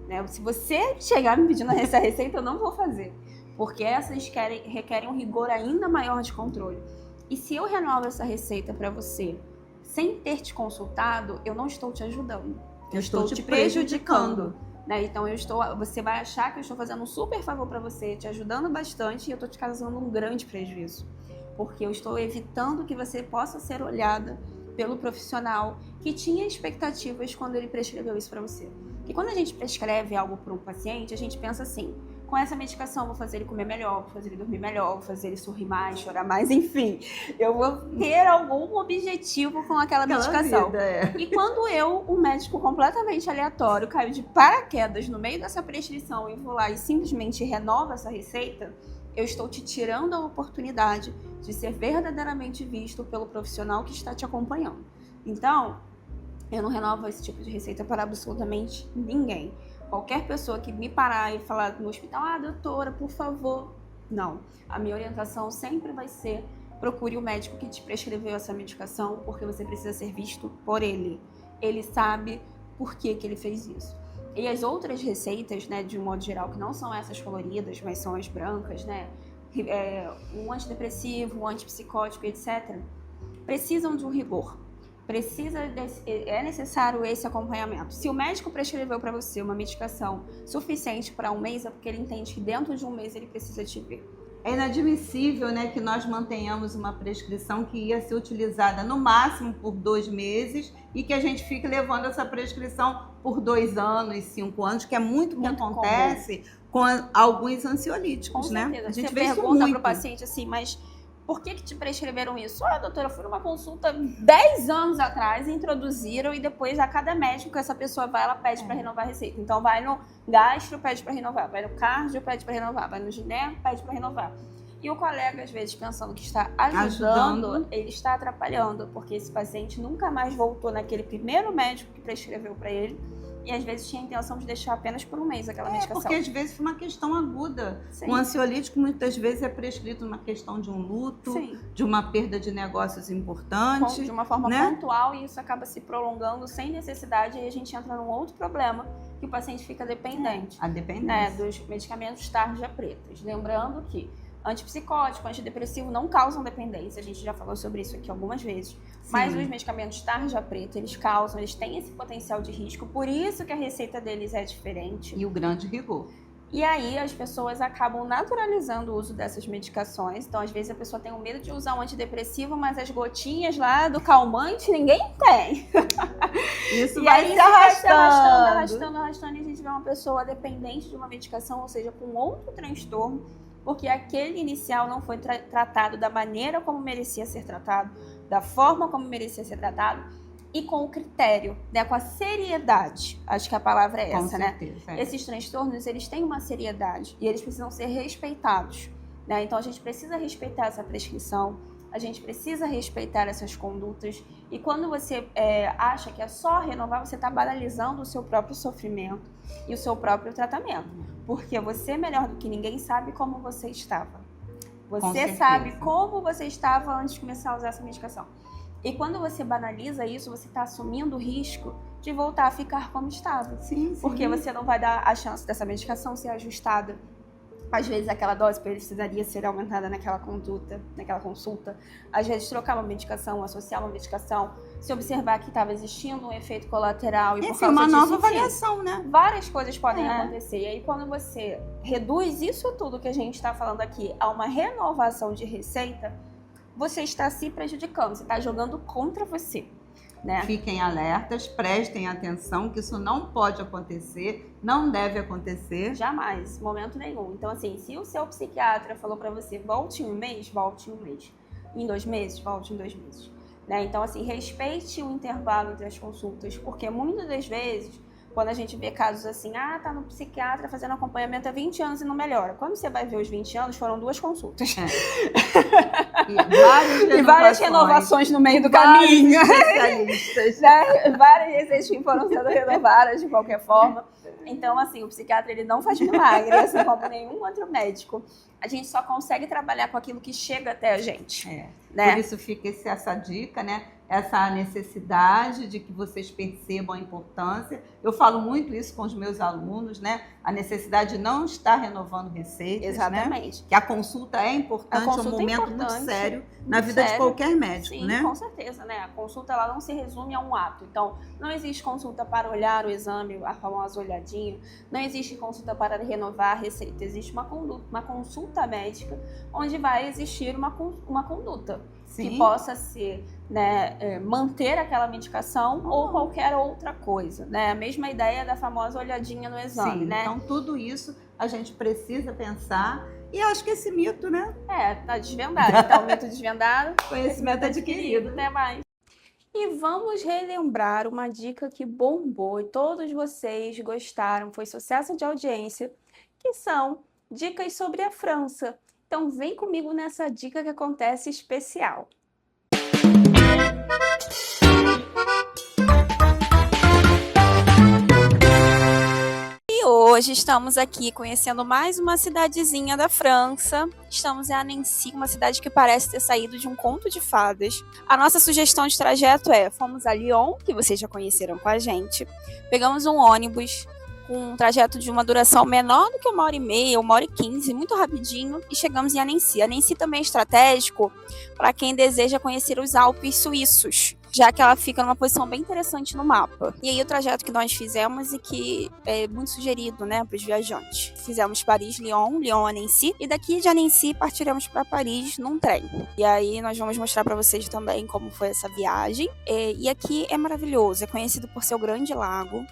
né? Se você chegar me pedindo essa receita, eu não vou fazer, porque essas requerem um rigor ainda maior de controle. E se eu renovo essa receita para você sem ter te consultado, eu não estou te ajudando. Eu estou te prejudicando. Né? Então você vai achar que eu estou fazendo um super favor para você, te ajudando bastante, e eu estou te causando um grande prejuízo. Porque eu estou evitando que você possa ser olhada pelo profissional que tinha expectativas quando ele prescreveu isso para você. E quando a gente prescreve algo para um paciente, a gente pensa assim, com essa medicação vou fazer ele comer melhor, vou fazer ele dormir melhor, vou fazer ele sorrir mais, chorar mais, enfim. Eu vou ter algum objetivo com aquela medicação. E quando um médico completamente aleatório, caiu de paraquedas no meio dessa prescrição e vou lá e simplesmente renova essa receita, eu estou te tirando a oportunidade de ser verdadeiramente visto pelo profissional que está te acompanhando. Então, eu não renovo esse tipo de receita para absolutamente ninguém. Qualquer pessoa que me parar e falar no hospital, doutora, por favor. Não. A minha orientação sempre vai ser, procure o médico que te prescreveu essa medicação, porque você precisa ser visto por ele. Ele sabe por que ele fez isso. E as outras receitas, né, de um modo geral, que não são essas coloridas, mas são as brancas, né, um antidepressivo, um antipsicótico, etc., precisam de um rigor. É necessário esse acompanhamento. Se o médico prescreveu para você uma medicação suficiente para 1 mês, é porque ele entende que dentro de 1 mês ele precisa te ver. É inadmissível, né, que nós mantenhamos uma prescrição que ia ser utilizada no máximo por 2 meses e que a gente fique levando essa prescrição por 2 anos, 5 anos, que é muito que acontece com alguns ansiolíticos, com né? certeza. A gente você vê isso pergunta muito. para o paciente assim, mas Por que te prescreveram isso? Doutora, eu fui numa consulta 10 anos atrás, introduziram e depois a cada médico que essa pessoa vai, ela pede para renovar a receita. Então vai no gastro, pede para renovar, vai no cardio, pede para renovar, vai no gineco, pede para renovar. E o colega, às vezes, pensando que está ajudando, ele está atrapalhando, porque esse paciente nunca mais voltou naquele primeiro médico que prescreveu para ele. E às vezes tinha a intenção de deixar apenas por um mês aquela medicação. Porque às vezes foi uma questão aguda. Sim. O ansiolítico muitas vezes é prescrito numa questão de um luto, Sim. de uma perda de negócios importantes. De uma forma né? pontual, e isso acaba se prolongando sem necessidade, e a gente entra num outro problema, que o paciente fica dependente. A dependência. Dos medicamentos tarja pretas. Lembrando que antipsicótico, antidepressivo não causam dependência, a gente já falou sobre isso aqui algumas vezes. Sim. Mas os medicamentos tarja preta, eles têm esse potencial de risco, por isso que a receita deles é diferente. E o grande rigor. E aí as pessoas acabam naturalizando o uso dessas medicações. Então, às vezes, a pessoa tem um medo de usar um antidepressivo, mas as gotinhas lá do calmante ninguém tem. Isso e vai aí se arrastando. Arrastando, e a gente vê uma pessoa dependente de uma medicação, ou seja, com outro transtorno, porque aquele inicial não foi tratado da maneira como merecia ser tratado, da forma como merecia ser tratado, e com o critério, né, com a seriedade. Acho que a palavra é essa, né? Esses transtornos, eles têm uma seriedade e eles precisam ser respeitados, né? Então, a gente precisa respeitar essa prescrição, a gente precisa respeitar essas condutas, e quando você acha que é só renovar, você está banalizando o seu próprio sofrimento e o seu próprio tratamento, porque você, melhor do que ninguém, sabe como você estava. Você sabe como você estava antes de começar a usar essa medicação. E quando você banaliza isso, você está assumindo o risco de voltar a ficar como estava. Sim. Porque você não vai dar a chance dessa medicação ser ajustada. Às vezes aquela dose precisaria ser aumentada naquela consulta. Às vezes trocar uma medicação, associar uma medicação, se observar que estava existindo um efeito colateral e por causa uma disso, nova avaliação, né? Várias coisas podem acontecer. E aí quando você reduz isso tudo que a gente está falando aqui a uma renovação de receita, você está se prejudicando, você está jogando contra você. Né? Fiquem alertas, prestem atenção que isso não pode acontecer, não deve acontecer. Jamais, momento nenhum. Então, assim, se o seu psiquiatra falou pra você, volte em um mês, volte em um mês. Em 2 meses, volte em 2 meses. Né? Então, assim, respeite o intervalo entre as consultas, porque muitas das vezes, quando a gente vê casos assim, tá no psiquiatra fazendo acompanhamento há 20 anos e não melhora. Quando você vai ver os 20 anos, foram 2 consultas. E várias renovações no meio do caminho. Especialistas. Né? Várias receitas que foram sendo renovadas de qualquer forma. Então, assim, o psiquiatra, ele não faz milagre, assim como nenhum outro médico. A gente só consegue trabalhar com aquilo que chega até a gente. Né? Por isso fica essa dica, né? Essa necessidade de que vocês percebam a importância. Eu falo muito isso com os meus alunos, né? A necessidade de não estar renovando receitas. Exatamente. Né? Que a consulta é importante, é um momento muito sério na vida de qualquer médico, sim, né? Com certeza, né? A consulta, ela não se resume a um ato. Então, não existe consulta para olhar o exame, a famosa olhadinha. Não existe consulta para renovar a receita. Existe uma consulta médica onde vai existir uma conduta. Sim. Que possa ser, né, manter aquela medicação ou qualquer outra coisa, né? A mesma ideia da famosa olhadinha no exame, Sim, né? Então, tudo isso a gente precisa pensar. E acho que esse mito, né? Tá desvendado. Então, mito desvendado, conhecimento adquirido. Até mais. E vamos relembrar uma dica que bombou e todos vocês gostaram, foi sucesso de audiência, que são dicas sobre a França. Então vem comigo nessa dica que acontece especial. E hoje estamos aqui conhecendo mais uma cidadezinha da França. Estamos em Annecy, uma cidade que parece ter saído de um conto de fadas. A nossa sugestão de trajeto fomos a Lyon, que vocês já conheceram com a gente. Pegamos um ônibus com um trajeto de uma duração menor do que 1h30, 1h15, muito rapidinho, e chegamos em Annecy. Annecy também é estratégico para quem deseja conhecer os Alpes suíços, já que ela fica numa posição bem interessante no mapa. E aí o trajeto que nós fizemos e que é muito sugerido, né, para os viajantes. Fizemos Paris-Lyon, Lyon-Annecy, e daqui de Annecy partiremos para Paris num trem. E aí nós vamos mostrar para vocês também como foi essa viagem. E aqui é maravilhoso, é conhecido por seu grande lago.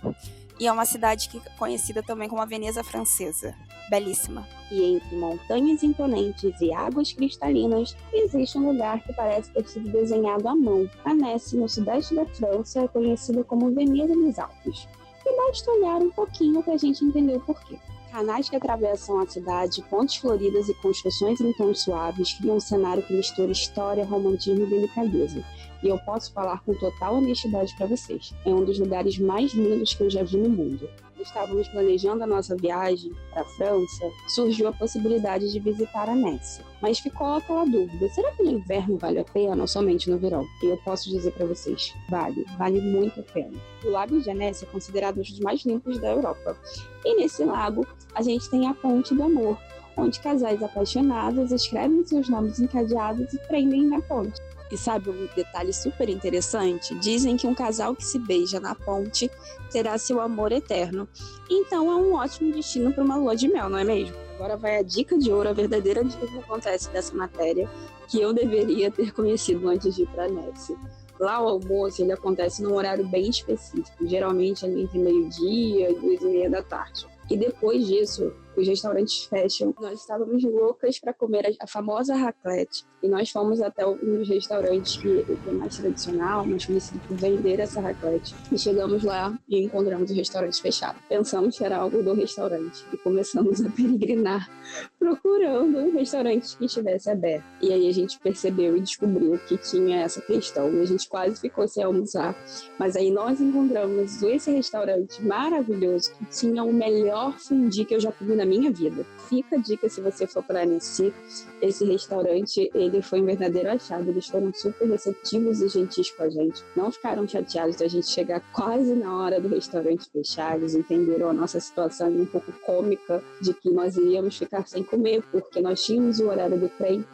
E é uma cidade que é conhecida também como a Veneza Francesa. Belíssima. E entre montanhas imponentes e águas cristalinas, existe um lugar que parece ter sido desenhado à mão. Annecy, no sudeste da França, é conhecida como Veneza dos Alpes. E basta olhar um pouquinho para a gente entender o porquê. Canais que atravessam a cidade, pontes floridas e construções em tons suaves criam um cenário que mistura história, romantismo e delicadeza. E eu posso falar com total honestidade para vocês. É um dos lugares mais lindos que eu já vi no mundo. Estávamos planejando a nossa viagem para a França, surgiu a possibilidade de visitar Annecy. Mas ficou aquela dúvida, será que no inverno vale a pena ou somente no verão? E eu posso dizer para vocês, vale muito a pena. O Lago de Annecy é considerado um dos mais limpos da Europa. E nesse lago, a gente tem a Ponte do Amor, onde casais apaixonados escrevem seus nomes encadeados e prendem na ponte. E sabe um detalhe super interessante? Dizem que um casal que se beija na ponte terá seu amor eterno. Então é um ótimo destino para uma lua de mel, não é mesmo? Agora vai a dica de ouro, a verdadeira dica que acontece dessa matéria, que eu deveria ter conhecido antes de ir para Annecy. Lá o almoço ele acontece num horário bem específico, geralmente ali entre meio-dia e 2h30 da tarde. E depois disso, os restaurantes fecham. Nós estávamos loucas para comer a famosa raclette. E nós fomos até um dos restaurantes que é mais tradicional, mais conhecido por vender essa raclette. E chegamos lá e encontramos o restaurante fechado. Pensamos que era algo do restaurante e começamos a peregrinar procurando um restaurante que estivesse aberto. E aí a gente percebeu e descobriu que tinha essa questão. E a gente quase ficou sem almoçar. Mas aí nós encontramos esse restaurante maravilhoso que tinha o melhor fundi que eu já comi na minha vida. Fica a dica se você for para Annecy. Esse restaurante, ele foi um verdadeiro achado. Eles foram super receptivos e gentis com a gente. Não ficaram chateados da gente chegar quase na hora do restaurante fechar. Eles entenderam a nossa situação um pouco cômica de que nós iríamos ficar sem comer, porque nós tínhamos o horário do trem.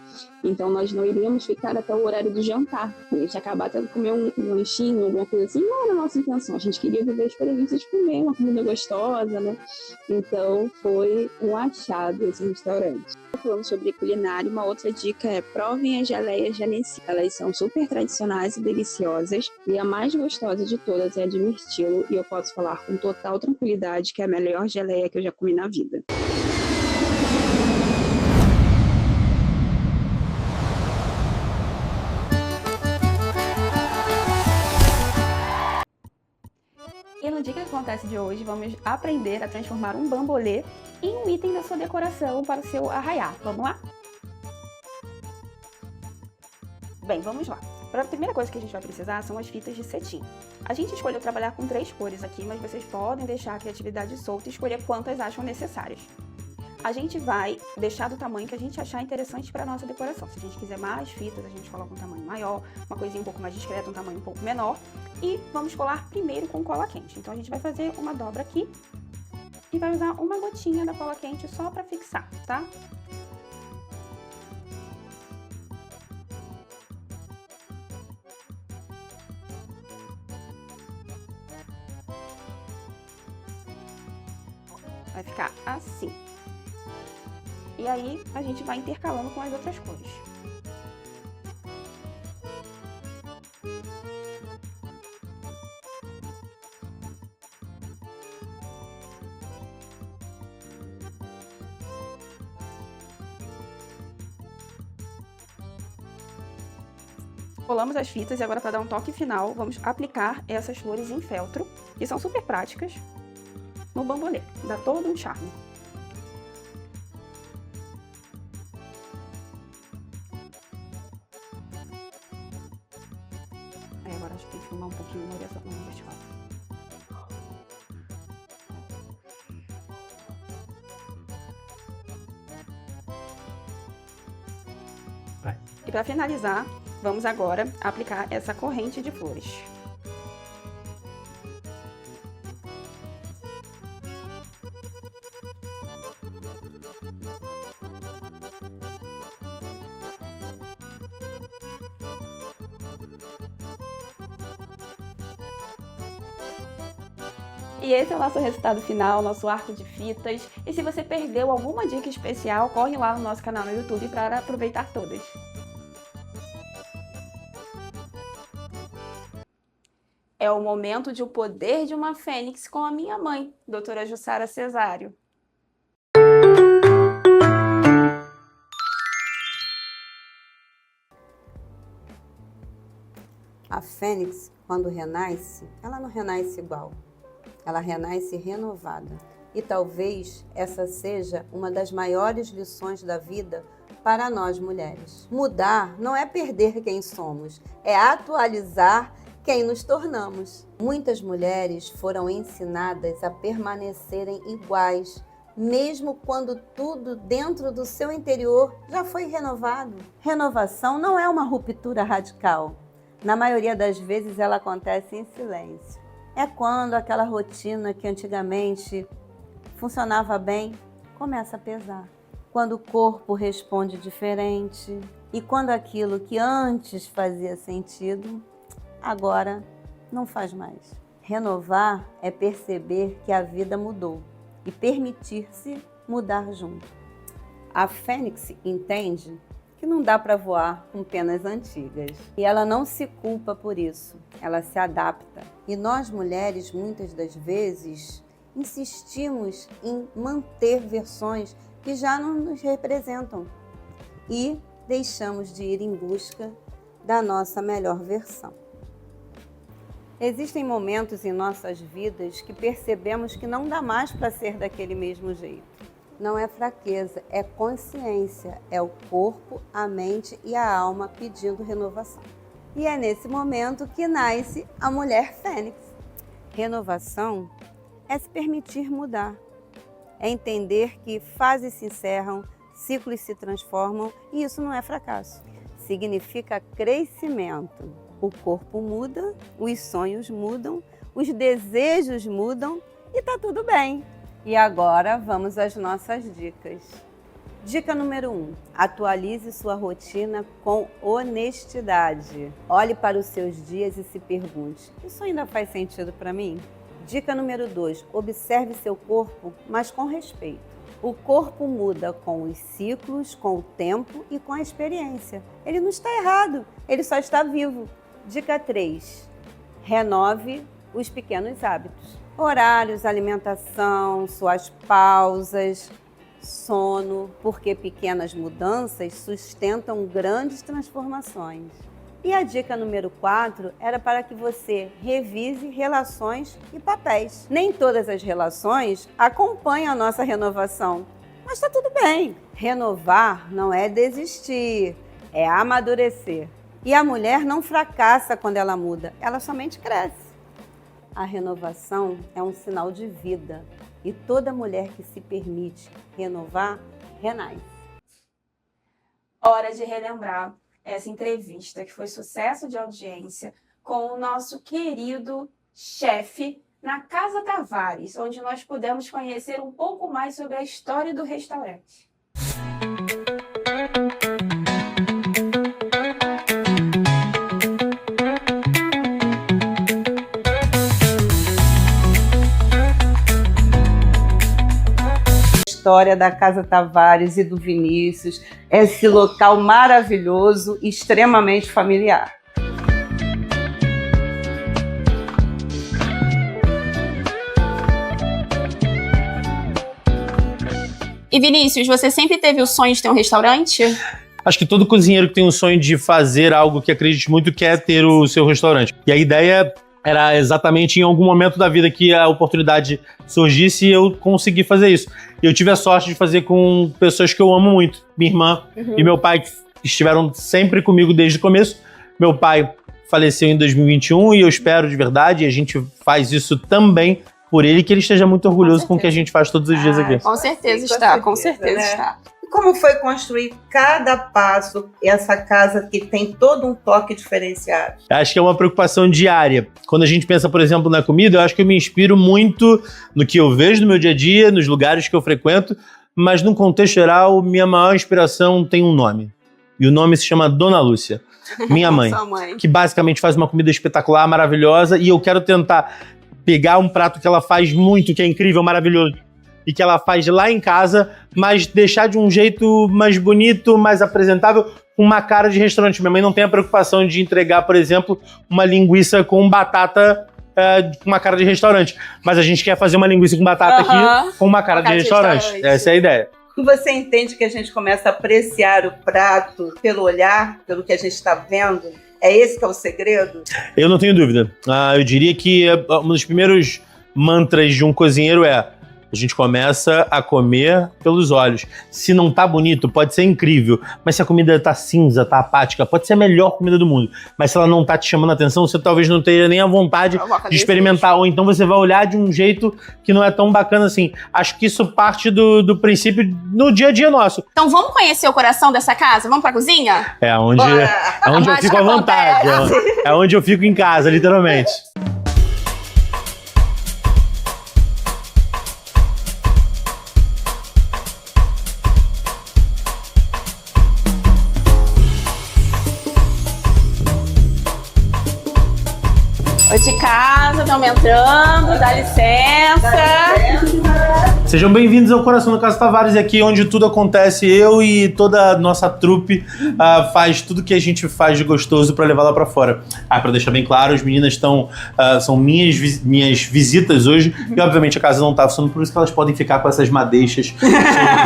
Então nós não iríamos ficar até o horário do jantar. A gente ia acabar tendo que comer um lanchinho, alguma coisa assim. Não era a nossa intenção. A gente queria viver a experiência de comer uma comida gostosa, né? Então foi um achado esse restaurante. Falando sobre culinária, uma outra dica é provem as geleias de Annecy. Elas são super tradicionais e deliciosas. E a mais gostosa de todas é a de mirtilo. E eu posso falar com total tranquilidade que é a melhor geleia que eu já comi na vida. E no Dica que Acontece de hoje, vamos aprender a transformar um bambolê em um item da sua decoração para o seu arraiá. Vamos lá? Bem, vamos lá. A primeira coisa que a gente vai precisar são as fitas de cetim. A gente escolheu trabalhar com 3 cores aqui, mas vocês podem deixar a criatividade solta e escolher quantas acham necessárias. A gente vai deixar do tamanho que a gente achar interessante para a nossa decoração. Se a gente quiser mais fitas, a gente coloca um tamanho maior, uma coisinha um pouco mais discreta, um tamanho um pouco menor. E vamos colar primeiro com cola quente. Então a gente vai fazer uma dobra aqui e vai usar uma gotinha da cola quente só para fixar, tá? Vai ficar assim. E aí a gente vai intercalando com as outras cores. Colamos as fitas e agora, para dar um toque final, vamos aplicar essas flores em feltro, que são super práticas, no bambolê. Dá todo um charme. Aí agora acho que tem que filmar um pouquinho no vertical. E para finalizar, vamos agora aplicar essa corrente de flores. E esse é o nosso resultado final, nosso arco de fitas. E se você perdeu alguma dica especial, corre lá no nosso canal no YouTube para aproveitar todas. É o momento de O Poder de uma Fênix com a minha mãe, doutora Jussara Cesário. A fênix, quando renasce, ela não renasce igual. Ela renasce renovada. E talvez essa seja uma das maiores lições da vida para nós mulheres. Mudar não é perder quem somos, é atualizar quem nos tornamos. Muitas mulheres foram ensinadas a permanecerem iguais, mesmo quando tudo dentro do seu interior já foi renovado. Renovação não é uma ruptura radical. Na maioria das vezes ela acontece em silêncio. É quando aquela rotina que antigamente funcionava bem começa a pesar. Quando o corpo responde diferente e quando aquilo que antes fazia sentido, agora não faz mais. Renovar é perceber que a vida mudou e permitir-se mudar junto. A fênix entende que não dá para voar com penas antigas. E ela não se culpa por isso, ela se adapta. E nós mulheres, muitas das vezes, insistimos em manter versões que já não nos representam e deixamos de ir em busca da nossa melhor versão. Existem momentos em nossas vidas que percebemos que não dá mais para ser daquele mesmo jeito. Não é fraqueza, é consciência, é o corpo, a mente e a alma pedindo renovação. E é nesse momento que nasce a mulher fênix. Renovação é se permitir mudar, é entender que fases se encerram, ciclos se transformam e isso não é fracasso. Significa crescimento. O corpo muda, os sonhos mudam, os desejos mudam e tá tudo bem. E agora vamos às nossas dicas. Dica número 1. Atualize sua rotina com honestidade. Olhe para os seus dias e se pergunte: isso ainda faz sentido para mim? Dica número 2. Observe seu corpo, mas com respeito. O corpo muda com os ciclos, com o tempo e com a experiência. Ele não está errado, ele só está vivo. Dica 3. Renove os pequenos hábitos. Horários, alimentação, suas pausas, sono, porque pequenas mudanças sustentam grandes transformações. E a dica número 4 era para que você revise relações e papéis. Nem todas as relações acompanham a nossa renovação, mas está tudo bem. Renovar não é desistir, é amadurecer. E a mulher não fracassa quando ela muda, ela somente cresce. A renovação é um sinal de vida e toda mulher que se permite renovar, renasce. Hora de relembrar essa entrevista que foi sucesso de audiência com o nosso querido chefe na Casa Tavares, onde nós pudemos conhecer um pouco mais sobre a história do restaurante. História da Casa Tavares e do Vinícius, esse local maravilhoso, extremamente familiar. E Vinícius, você sempre teve o sonho de ter um restaurante? Acho que todo cozinheiro que tem um sonho de fazer algo que acredite muito quer ter o seu restaurante. E a ideia era exatamente em algum momento da vida que a oportunidade surgisse e eu consegui fazer isso. E eu tive a sorte de fazer com pessoas que eu amo muito. Minha irmã e meu pai que estiveram sempre comigo desde o começo. Meu pai faleceu em 2021 e eu espero de verdade, e a gente faz isso também por ele, que ele esteja muito orgulhoso com o que a gente faz todos os dias aqui. Com certeza está, com certeza está. Como foi construir cada passo essa casa que tem todo um toque diferenciado? Acho que é uma preocupação diária. Quando a gente pensa, por exemplo, na comida, eu acho que eu me inspiro muito no que eu vejo no meu dia a dia, nos lugares que eu frequento, mas num contexto geral, minha maior inspiração tem um nome. E o nome se chama Dona Lúcia, minha mãe, que basicamente faz uma comida espetacular, maravilhosa, e eu quero tentar pegar um prato que ela faz muito, que é incrível, maravilhoso, e que ela faz lá em casa, mas deixar de um jeito mais bonito, mais apresentável, com uma cara de restaurante. Minha mãe não tem a preocupação de entregar, por exemplo, uma linguiça com batata com uma cara de restaurante. Mas a gente quer fazer uma linguiça com batata aqui com uma cara de restaurante. Essa é a ideia. Você entende que a gente começa a apreciar o prato pelo olhar, pelo que a gente está vendo? É esse que é o segredo? Eu não tenho dúvida. Eu diria que um dos primeiros mantras de um cozinheiro é: a gente começa a comer pelos olhos. Se não tá bonito, pode ser incrível. Mas se a comida tá cinza, tá apática, pode ser a melhor comida do mundo. Mas se ela não tá te chamando a atenção, você talvez não tenha nem a vontade de experimentar. Ou então você vai olhar de um jeito que não é tão bacana assim. Acho que isso parte do princípio no dia a dia nosso. Então vamos conhecer o coração dessa casa? Vamos pra cozinha? É onde eu fico à vontade. É onde eu fico em casa, literalmente. Oi de casa, estamos entrando, dá licença. Sejam bem-vindos ao Coração da Casa Tavares, aqui onde tudo acontece. Eu e toda a nossa trupe faz tudo que a gente faz de gostoso para levar lá para fora. Para deixar bem claro, as meninas são minhas visitas hoje e obviamente a casa não tá funcionando, por isso que elas podem ficar com essas madeixas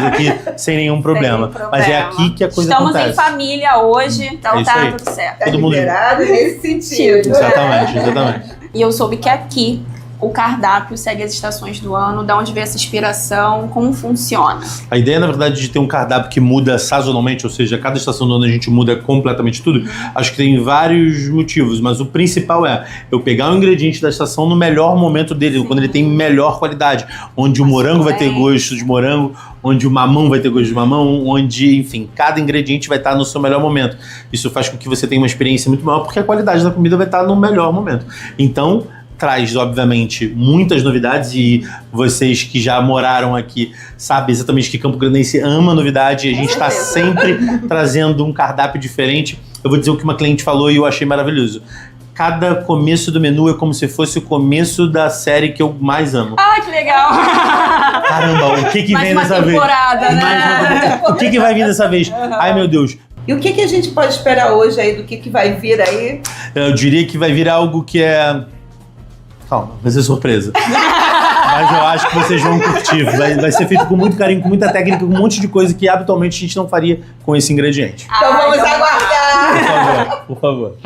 aqui sem nenhum problema. Mas é aqui que a coisa acontece. Estamos em família hoje, então tá tudo certo. Todo mundo liberado nesse sentido. Exatamente. E eu soube que aqui o cardápio segue as estações do ano, de onde vem essa inspiração, como funciona? A ideia, na verdade, de ter um cardápio que muda sazonalmente, ou seja, cada estação do ano a gente muda completamente tudo, acho que tem vários motivos, mas o principal é eu pegar o ingrediente da estação no melhor momento dele, quando ele tem melhor qualidade, onde o morango vai ter gosto de morango, onde o mamão vai ter gosto de mamão, onde, enfim, cada ingrediente vai estar no seu melhor momento. Isso faz com que você tenha uma experiência muito maior, porque a qualidade da comida vai estar no melhor momento. Então, traz, obviamente, muitas novidades e vocês que já moraram aqui sabem exatamente que Campo Grandense ama novidade e a gente está sempre trazendo um cardápio diferente. Eu vou dizer o que uma cliente falou e eu achei maravilhoso. Cada começo do menu é como se fosse o começo da série que eu mais amo. Ah, que legal! Caramba, o que vem dessa vez? Né? O que vai vir dessa vez? Ai, meu Deus. E o que a gente pode esperar hoje aí do que vai vir aí? Eu diria que vai vir algo que é... Calma, vai ser surpresa. Mas eu acho que vocês vão curtir. Vai ser feito com muito carinho, com muita técnica, com um monte de coisa que habitualmente a gente não faria com esse ingrediente. Então vamos aguardar! Por favor.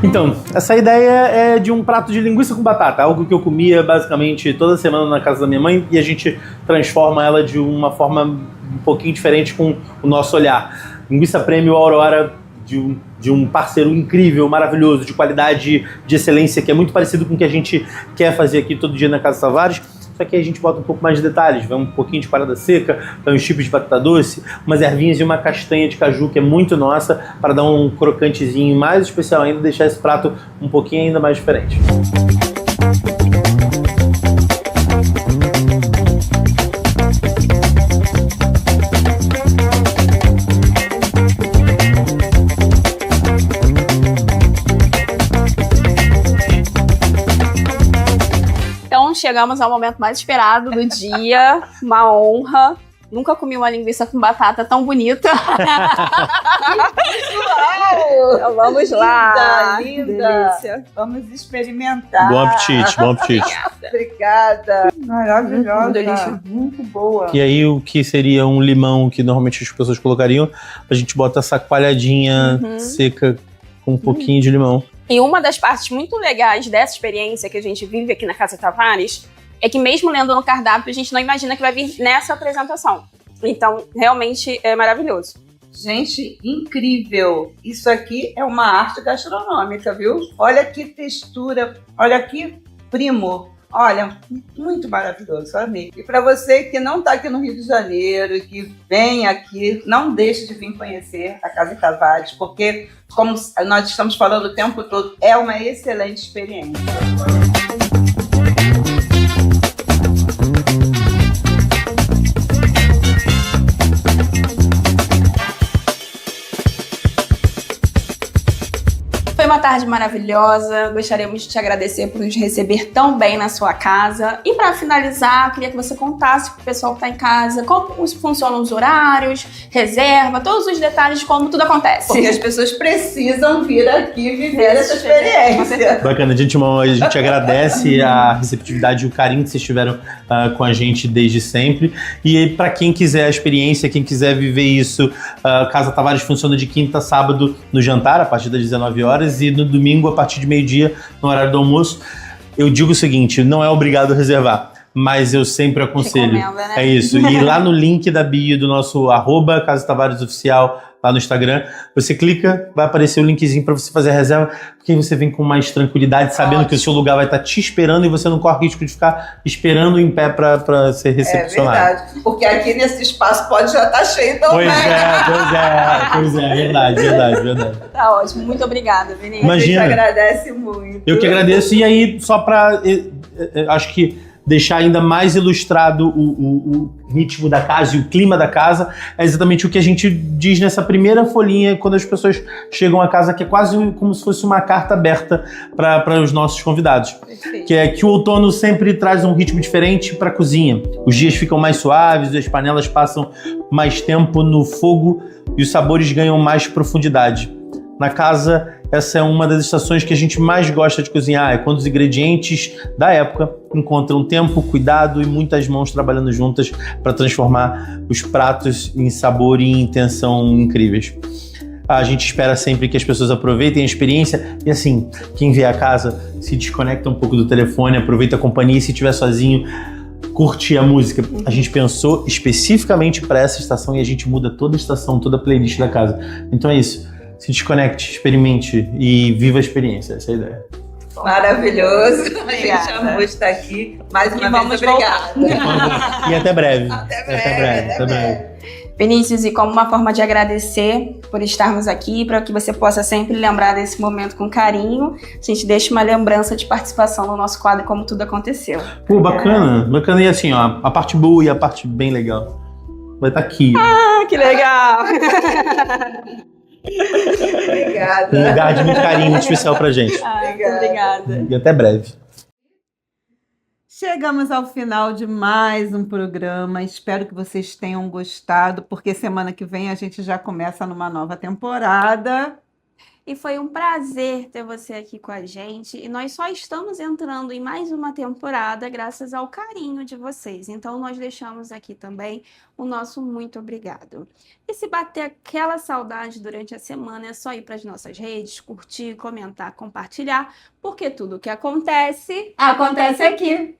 Então, essa ideia é de um prato de linguiça com batata, algo que eu comia basicamente toda semana na casa da minha mãe e a gente transforma ela de uma forma um pouquinho diferente com o nosso olhar. Linguiça Prêmio Aurora, de um parceiro incrível, maravilhoso, de qualidade, de excelência, que é muito parecido com o que a gente quer fazer aqui todo dia na Casa Tavares. Só que a gente bota um pouco mais de detalhes, vai um pouquinho de parada seca, vai uns tipos de batata doce, umas ervinhas e uma castanha de caju que é muito nossa, para dar um crocantezinho mais especial ainda, deixar esse prato um pouquinho ainda mais diferente. Chegamos ao momento mais esperado do dia, uma honra. Nunca comi uma linguiça com batata tão bonita. Então, vamos lá. Linda. Delícia. Vamos experimentar. Bom apetite, bom apetite. Obrigada. Maravilhosa. Delícia. Muito boa. E aí o que seria um limão que normalmente as pessoas colocariam, a gente bota essa coalhadinha seca com um pouquinho de limão. E uma das partes muito legais dessa experiência que a gente vive aqui na Casa Tavares é que mesmo lendo no cardápio, a gente não imagina que vai vir nessa apresentação. Então, realmente é maravilhoso. Gente, incrível! Isso aqui é uma arte gastronômica, viu? Olha que textura, olha que primor. Olha, muito maravilhoso, amei. E para você que não está aqui no Rio de Janeiro, que vem aqui, não deixe de vir conhecer a Casa Tavares, porque, como nós estamos falando o tempo todo, é uma excelente experiência. Foi uma tarde maravilhosa, gostaríamos de te agradecer por nos receber tão bem na sua casa. E para finalizar, eu queria que você contasse para o pessoal que está em casa como funcionam os horários, reserva, todos os detalhes de como tudo acontece. Porque as pessoas precisam vir aqui viver essa experiência. Bacana, de antemão, a gente agradece a receptividade e o carinho que vocês tiveram com a gente desde sempre. E para quem quiser a experiência, quem quiser viver isso, Casa Tavares funciona de quinta a sábado no jantar, a partir das 19 horas, e no domingo, a partir de meio-dia, no horário do almoço. Eu digo o seguinte, não é obrigado a reservar, mas eu sempre aconselho. Recomenda, né? É isso. E lá no link da bio do nosso @Casa Tavares Oficial, lá no Instagram, você clica, vai aparecer o linkzinho para você fazer a reserva, porque aí você vem com mais tranquilidade, sabendo que o seu lugar vai estar te esperando e você não corre risco de ficar esperando em pé para ser recepcionado. É verdade, porque aqui nesse espaço pode já estar cheio também. Pois é, verdade. Tá ótimo, muito obrigada, Vinícius. Imagina. A gente agradece muito. Eu que agradeço, e aí só para, acho que deixar ainda mais ilustrado o ritmo da casa e o clima da casa, é exatamente o que a gente diz nessa primeira folhinha quando as pessoas chegam à casa, que é quase como se fosse uma carta aberta para os nossos convidados. Perfeito. Que é que o outono sempre traz um ritmo diferente para a cozinha. Os dias ficam mais suaves, as panelas passam mais tempo no fogo e os sabores ganham mais profundidade. Na casa, essa é uma das estações que a gente mais gosta de cozinhar, é quando os ingredientes da época encontram tempo, cuidado e muitas mãos trabalhando juntas para transformar os pratos em sabor e em intenção incríveis. A gente espera sempre que as pessoas aproveitem a experiência e, assim, quem vier a casa se desconecta um pouco do telefone, aproveita a companhia e, se estiver sozinho, curte a música. A gente pensou especificamente para essa estação e a gente muda toda a estação, toda a playlist da casa. Então é isso. Se desconecte, experimente e viva a experiência. Essa é a ideia. Maravilhoso. A gente amou estar aqui. Mais uma vez, obrigada. E até breve. Até breve. Vinícius, e como uma forma de agradecer por estarmos aqui, para que você possa sempre lembrar desse momento com carinho, a gente deixa uma lembrança de participação no nosso quadro Como Tudo Aconteceu. Pô, bacana. E assim, ó, a parte boa e a parte bem legal vai estar aqui. Ah, que legal! Obrigada. Um lugar de muito carinho, muito especial pra gente. Obrigada. E até breve. Chegamos ao final de mais um programa. Espero que vocês tenham gostado, porque semana que vem a gente já começa numa nova temporada. E foi um prazer ter você aqui com a gente. E nós só estamos entrando em mais uma temporada graças ao carinho de vocês. Então, nós deixamos aqui também o nosso muito obrigado. E se bater aquela saudade durante a semana, é só ir para as nossas redes, curtir, comentar, compartilhar, porque tudo que acontece, acontece aqui.